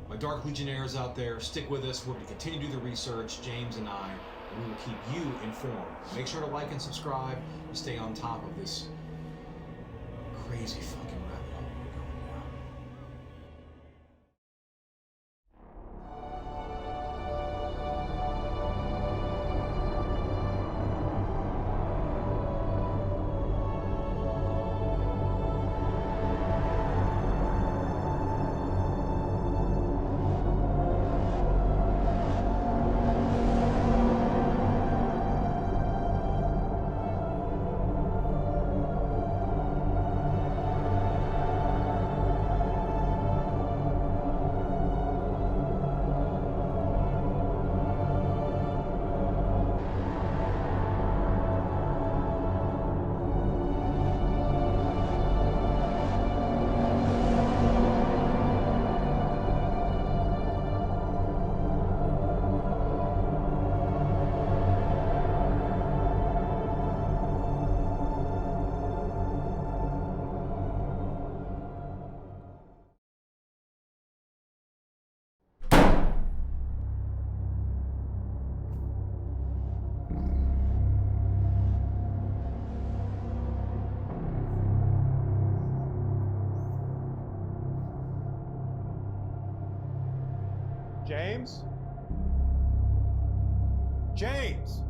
my Dark Legionnaires out there, stick with us. We're going to continue to do the research, James and I, and we will keep you informed. Make sure to like and subscribe to stay on top of this crazy fucking rabbit hole we're going down. James? James!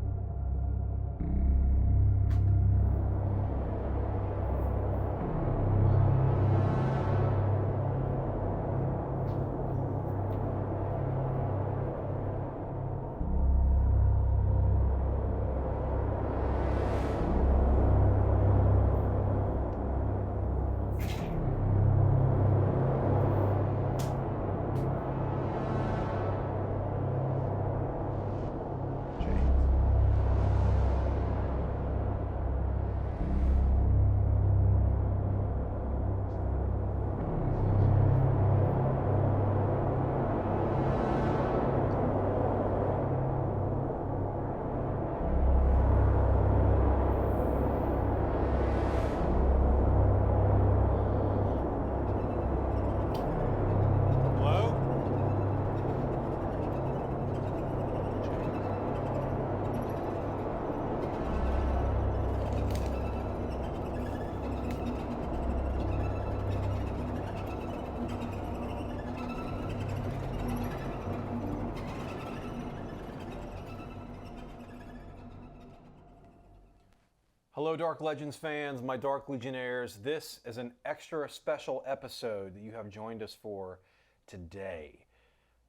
Hello, Dark Legends fans, my Dark Legionnaires. This is an extra special episode that you have joined us for today.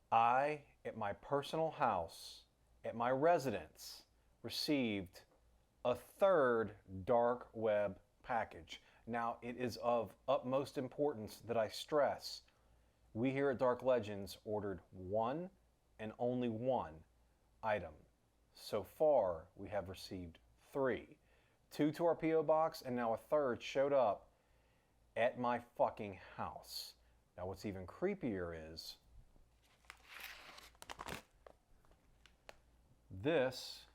I, at my personal house, at my residence, received a third dark web package. Now, it is of utmost importance that I stress, we here at Dark Legends ordered one and only one item. So far, we have received 3. 2 to our P.O. box, and now a third showed up at my fucking house. Now what's even creepier is this,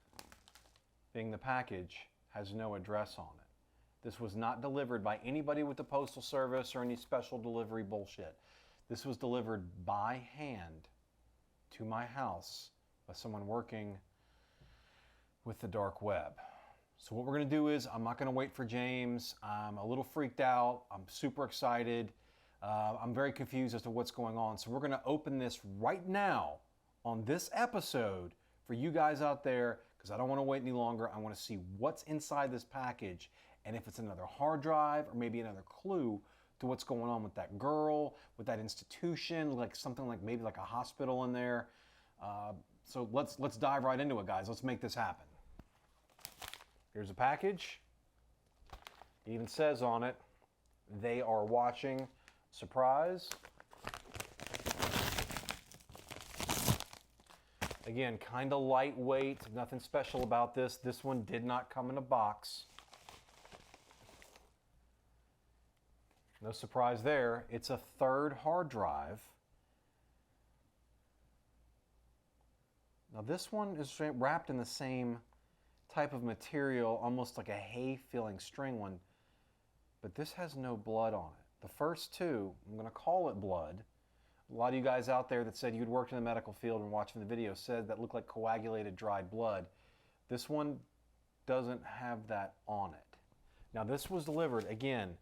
being the package, has no address on it. This was not delivered by anybody with the Postal Service or any special delivery bullshit. This was delivered by hand to my house by someone working with the dark web. So what we're gonna do is, I'm not gonna wait for James. I'm a little freaked out. I'm super excited. I'm very confused as to what's going on. So we're gonna open this right now on this episode for you guys out there, because I don't wanna wait any longer. I wanna see what's inside this package, and if it's another hard drive or maybe another clue to what's going on with that girl, with that institution, like something like maybe like a hospital in there. So let's dive right into it, guys. Let's make this happen. Here's a package. It even says on it, "They are watching." Surprise. Again, kind of lightweight, nothing special about this. This one did not come in a box. No surprise there. It's a third hard drive. Now this one is wrapped in the same type of material, almost like a hay-filling string one, but this has no blood on it. The first two, I'm going to call it blood. A lot of you guys out there that said you'd worked in the medical field and watching the video said that looked like coagulated dried blood. This one doesn't have that on it. Now this was delivered, again,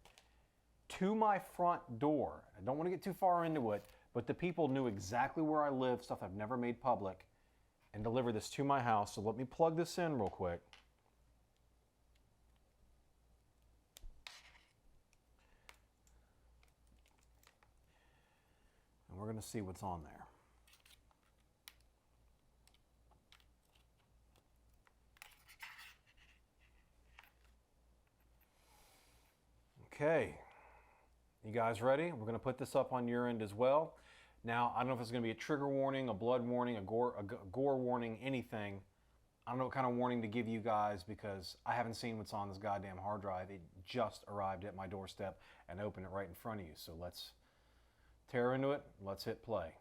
to my front door. I don't want to get too far into it, but the people knew exactly where I live, stuff I've never made public, and delivered this to my house. So let me plug this in real quick. And we're going to see what's on there. Okay. You guys ready? We're going to put this up on your end as well. Now, I don't know if it's going to be a trigger warning, a blood warning, a gore warning, anything. I don't know what kind of warning to give you guys because I haven't seen what's on this goddamn hard drive. It just arrived at my doorstep and opened it right in front of you. So let's tear into it. Let's hit play.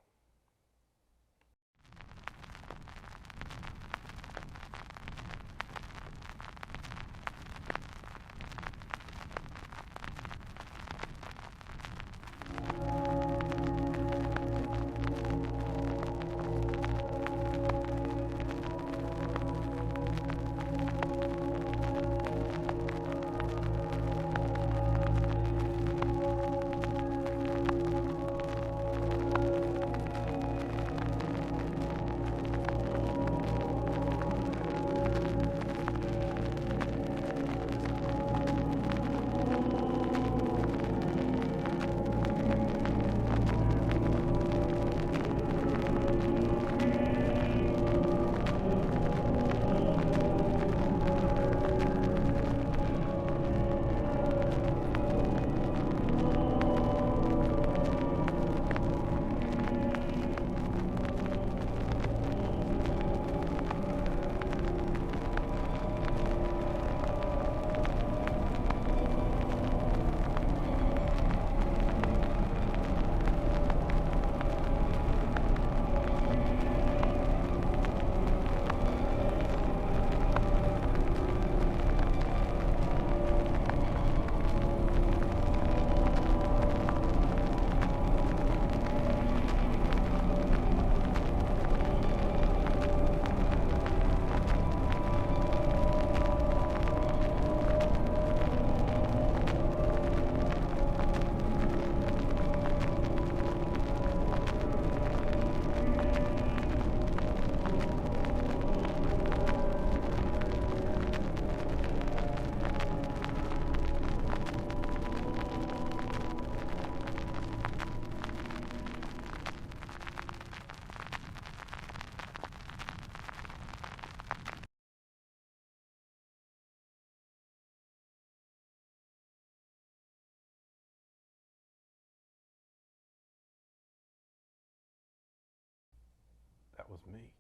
That was me.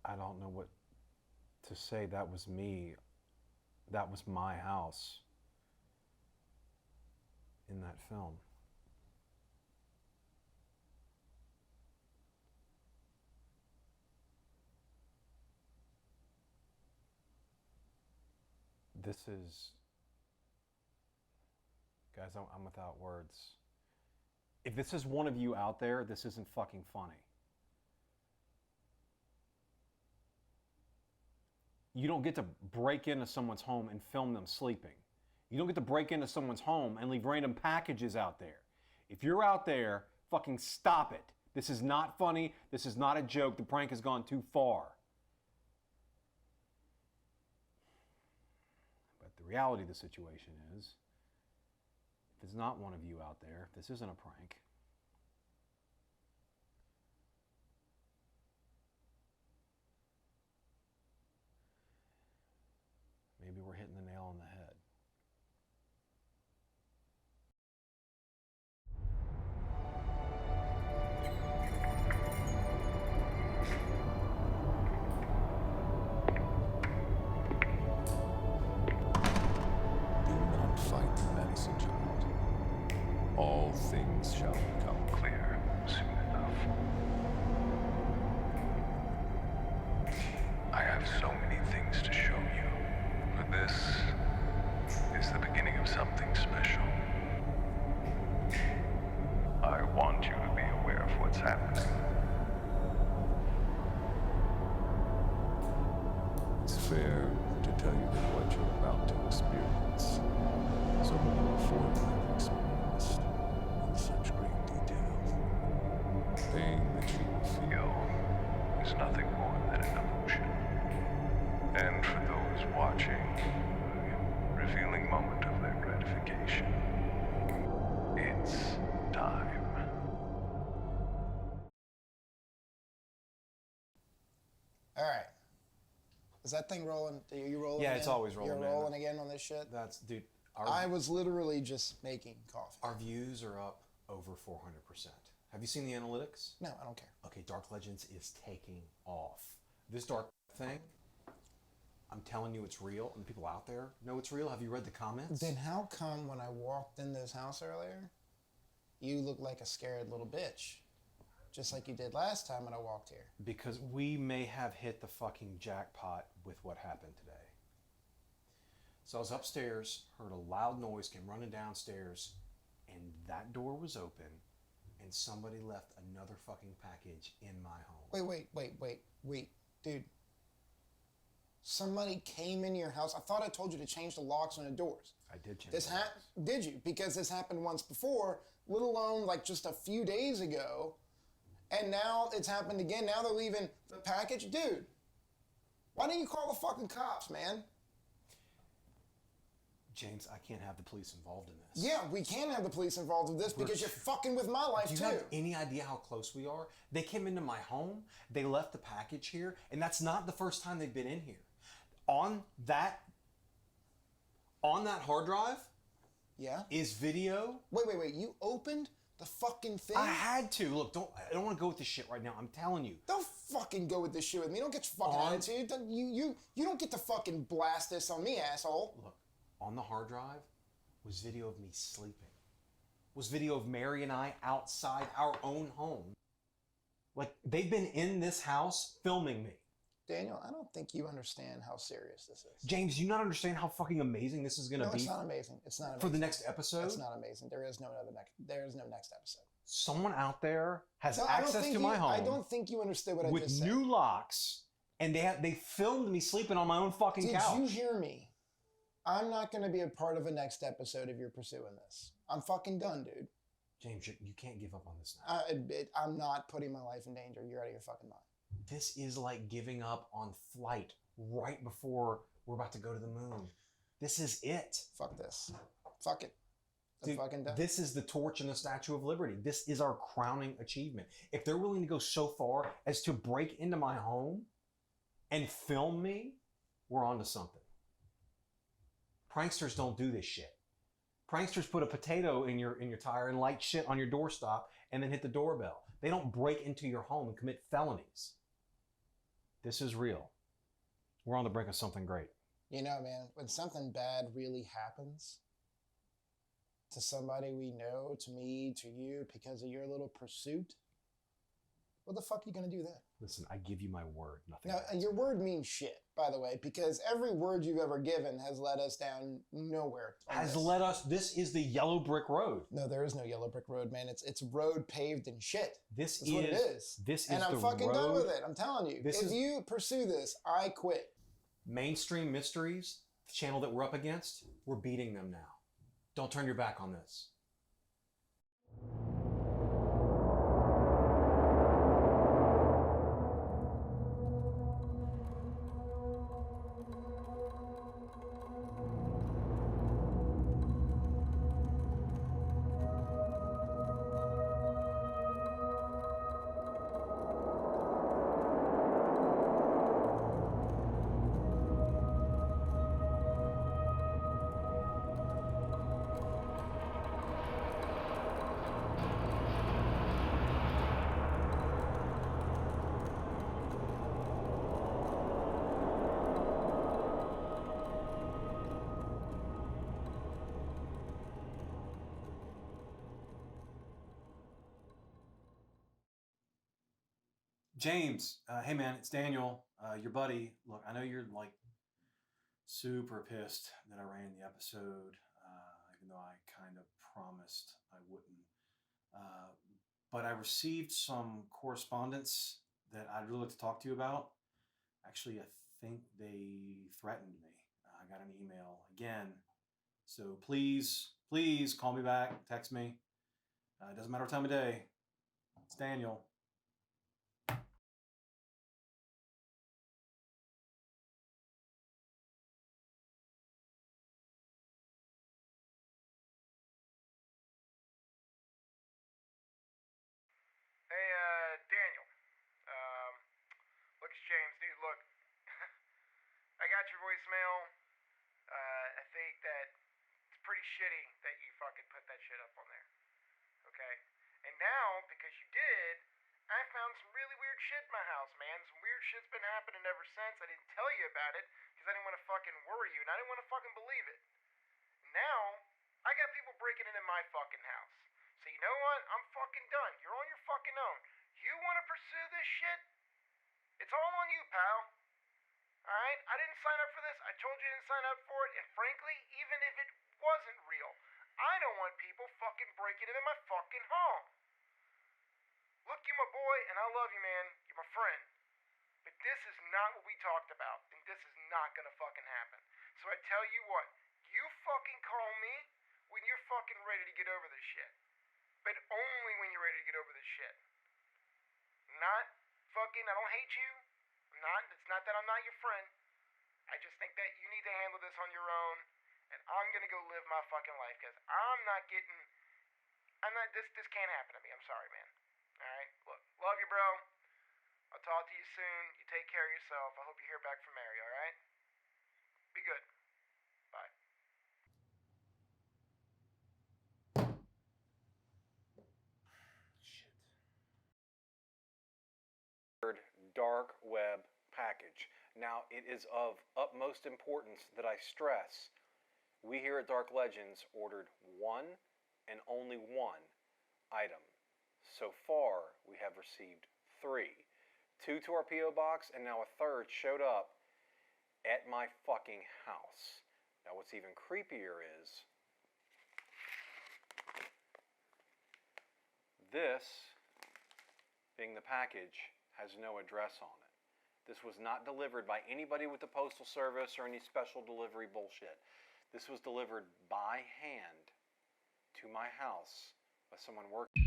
I don't know what to say that was me, that was my house in that film. This is, guys, I'm without words. If this is one of you out there, this isn't fucking funny. You don't get to break into someone's home and film them sleeping. You don't get to break into someone's home and leave random packages out there. If you're out there, fucking stop it. This is not funny. This is not a joke. The prank has gone too far. But the reality of the situation is, if it's not one of you out there, if this isn't a prank, maybe we're hitting the nail on the head. Do not fight the medicine, child. All things shall become clear soon enough. I have so many things to show you, but this is the beginning of something special. I want you to be aware of what's happening. It's fair to tell you that what you're about to experience is only a form I've experienced in such great detail. Pain that you will feel is nothing more than an illusion. And for those watching, a revealing moment of their gratification. It's time. All right. Is that thing rolling? Are you rolling? Yeah, it's again? always rolling, You're man. rolling again on this shit? That's, dude, I was literally just making coffee. our views are up over 400%. Have you seen the analytics? No, I don't care. Okay, Dark Legends is taking off. This dark thing, I'm telling you it's real, and the people out there know it's real. Have you read the comments? Then how come when I walked in this house earlier, you looked like a scared little bitch? Just like you did last time when I walked here. Because we may have hit the fucking jackpot with what happened today. So I was upstairs, heard a loud noise, came running downstairs, and that door was open, and somebody left another fucking package in my home. Wait, dude. Somebody came in your house. I thought I told you to change the locks on the doors. I did change This the locks. Did you? Because this happened once before, let alone like just a few days ago. And now it's happened again. Now they're leaving the package. Dude, why didn't you call the fucking cops, man? James, I can't have the police involved in this. Yeah, we can have the police involved in this because you're fucking with my life Do you too. have any idea how close we are? They came into my home, they left the package here, and that's not the first time they've been in here. On that hard drive, yeah, is video. Wait, you opened the fucking thing? I had to. Look, I don't want to go with this shit right now. I'm telling you. Don't fucking go with this shit with me. Don't get your fucking attitude. You don't get to fucking blast this on me, asshole. Look, on the hard drive was video of me sleeping. Was video of Mary and I outside our own home. Like, they've been in this house filming me. Daniel, I don't think you understand how serious this is. James, do you not understand how fucking amazing this is going to be? No, it's not amazing. It's not amazing. For the next episode? It's not amazing. There is no next episode. Someone out there has No, access to my home. I don't think you understood what I with just said. new locks, and they filmed me sleeping on my own fucking couch. Did you hear me? I'm not going to be a part of a next episode if you're pursuing this. I'm fucking done, dude. James, you can't give up on this now. I'm not putting my life in danger. You're out of your fucking mind. This is like giving up on flight right before we're about to go to the moon. This is it. Fuck this. Fuck it. I'm Dude, fucking done. this is the torch and the Statue of Liberty. This is our crowning achievement. If they're willing to go so far as to break into my home and film me, we're onto something. Pranksters don't do this shit. Pranksters put a potato in your tire and light shit on your doorstop and then hit the doorbell. They don't break into your home and commit felonies. This is real. We're on the brink of something great. You know, man, when something bad really happens to somebody we know, to me, to you, because of your little pursuit, what the fuck are you going to do then? Listen, I give you my word. Nothing Now, else. and your word means shit, by the way, because every word you've ever given has led us down nowhere. This is the yellow brick road. No, there is no yellow brick road, man. It's road paved in shit. That's what it is. This is and I'm the fucking road. done with it. I'm telling you. If you pursue this, I quit. Mainstream Mysteries, the channel that we're up against, we're beating them now. Don't turn your back on this. James, hey man, it's Daniel, your buddy. Look, I know you're like super pissed that I ran the episode, even though I kind of promised I wouldn't. But I received some correspondence that I'd really like to talk to you about. Actually, I think they threatened me. I got an email again. So please call me back, text me. It doesn't matter what time of day. It's Daniel. Hey, Daniel. Look, it's James, dude. Look, I got your voicemail. I think that it's pretty shitty that you fucking put that shit up on there. Okay? And now, because you did, I found some really weird shit in my house, man. Some weird shit's been happening ever since. I didn't tell you about it because I didn't want to fucking worry you, and I didn't want to fucking believe it. Now, I got people breaking into my fucking house. So you know what? I'm fucking done. You're on your fucking own. You want to pursue this shit? It's all on you, pal. Alright? I didn't sign up for this. I told you I didn't sign up for it. And frankly, even if it wasn't real, I don't want people fucking breaking into my fucking home. Look, you're my boy, and I love you, man. You're my friend. But this is not what we talked about. And this is not gonna fucking happen. So I tell you what. You fucking call me when you're fucking ready to get over this shit. But only when you're ready to get over this shit. Not fucking, I don't hate you. It's not that I'm not your friend. I just think that you need to handle this on your own. And I'm gonna go live my fucking life. Because this can't happen to me. I'm sorry, man. Alright? Look, love you, bro. I'll talk to you soon. You take care of yourself. I hope you hear back from Mary, alright? Be good. Bye. Dark web package. Now, it is of utmost importance that I stress, we here at Dark Legends ordered one and only one item. So far, we have received 3. 2 to our P.O. box, and now a 3rd showed up at my fucking house. Now, what's even creepier is this, being the package, has no address on it. This was not delivered by anybody with the Postal Service or any special delivery bullshit. This was delivered by hand to my house by someone working.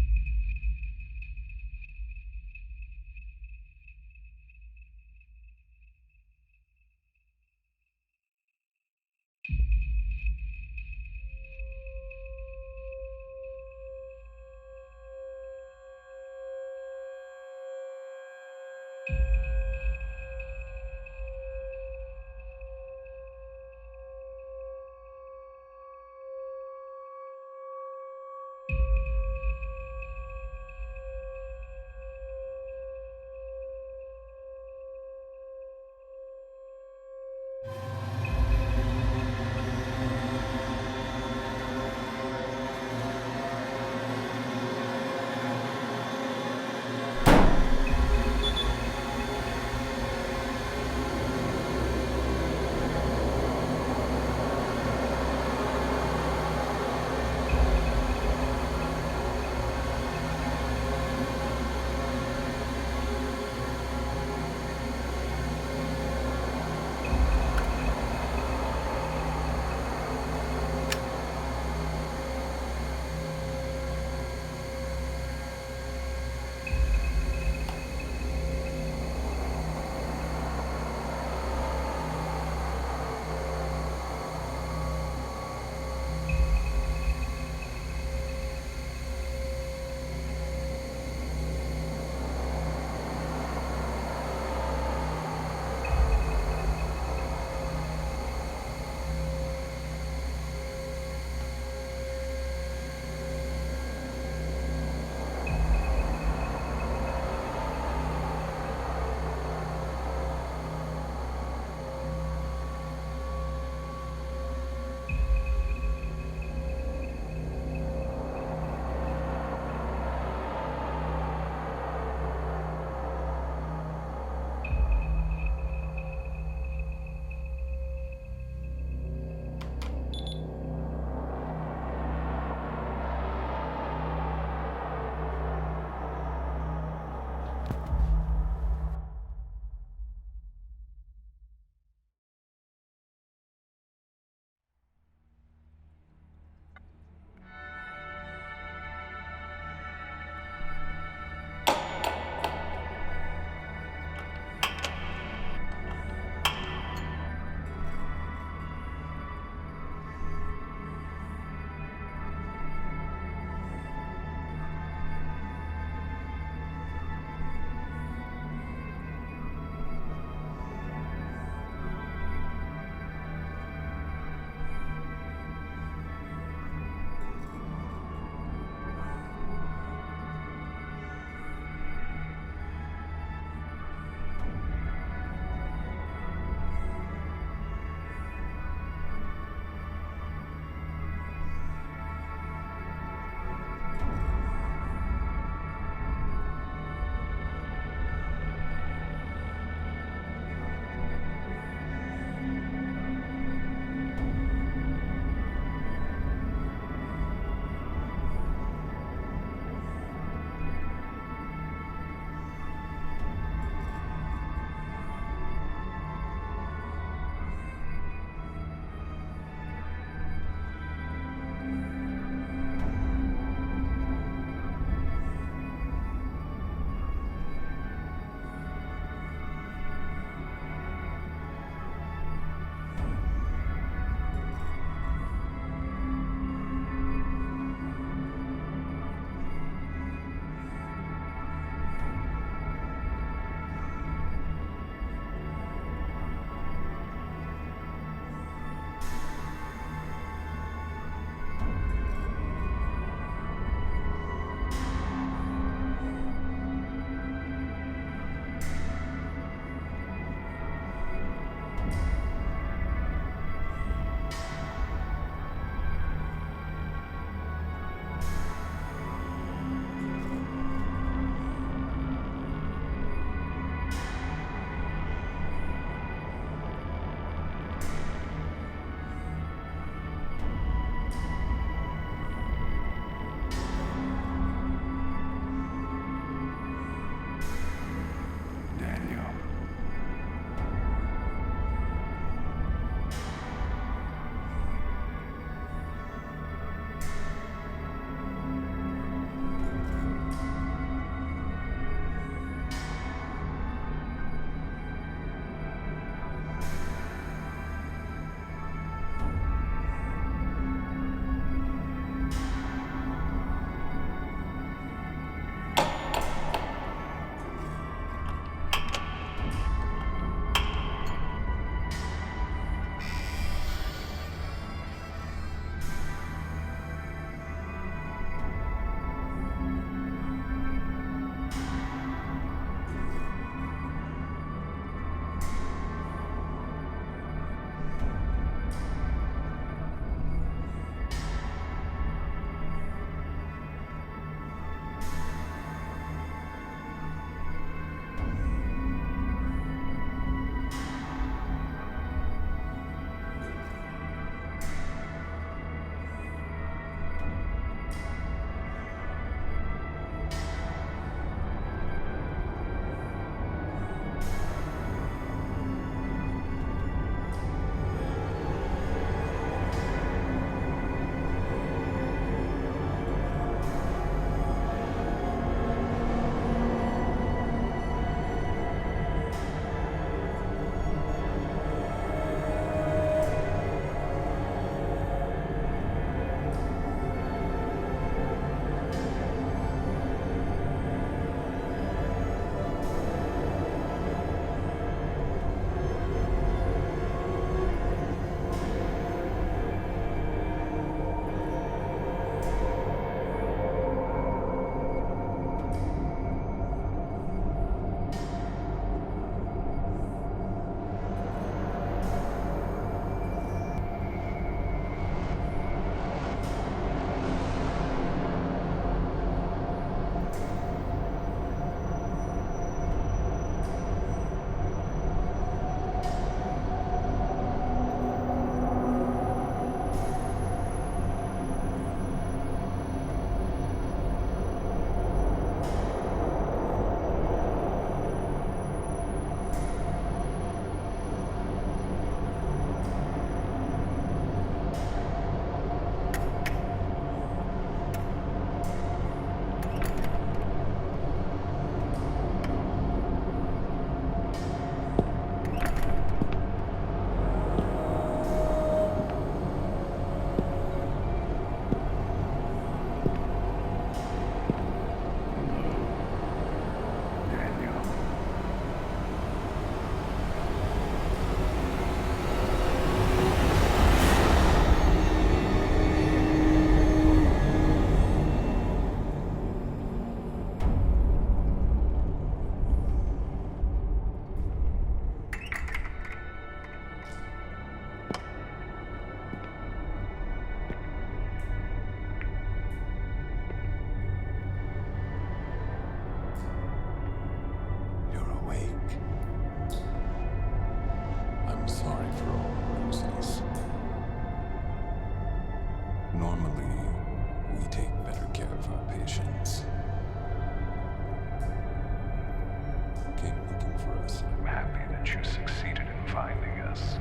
came looking for us. I'm happy that you succeeded in finding us.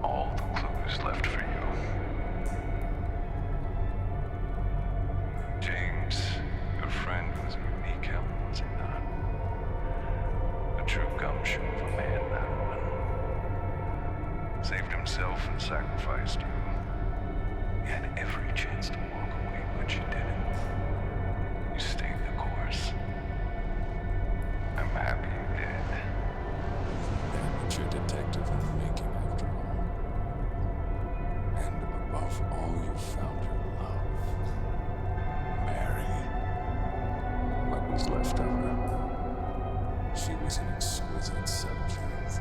All the clues left for you. James, your friend was a unique help, was he not? A true gumshoe of a man, that one. Saved himself and sacrificed you. You had every chance to walk away, but you didn't. You stayed the course. I'm happy you did. Amateur detective in the making, after all. And above all, you found your love. Mary. What was left of her? She was an exquisite subject.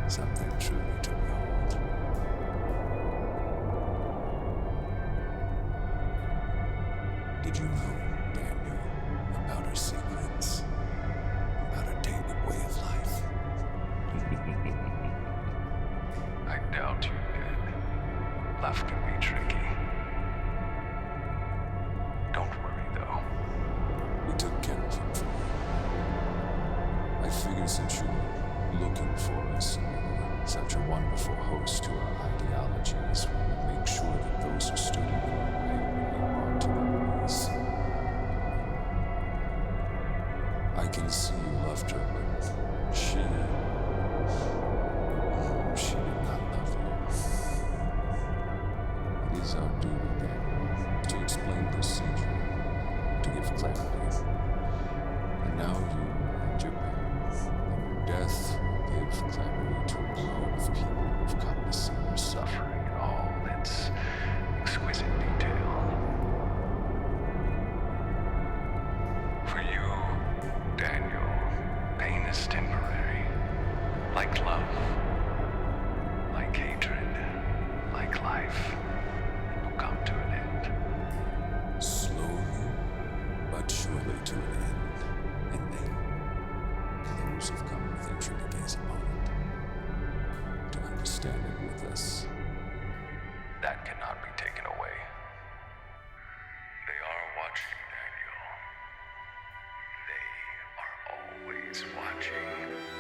Something truly to behold. Did you know, Daniel, about her secrets? About her daily way of life? I doubt you did. Love can be tricky. Don't worry, though. We took care of him for you. I figured since you were looking for us and you were such a wonderful host to our ideologies, we would make sure that those who stood in your way would be brought to their knees. I can see you loved her, but she did not love you. It is our duty, then, to explain procedure, to give clarity. And now you and your parents, and your death will give clarity to a world of people who've come to see your suffering in all its exquisite detail. For you, Daniel, pain is temporary, like love, like hatred, like life. It will come to an end. Slowly, but surely to an end. And then, those who've come eventually gaze upon it, to understand it with us. That cannot be taken away. They are watching, Daniel. They are always watching.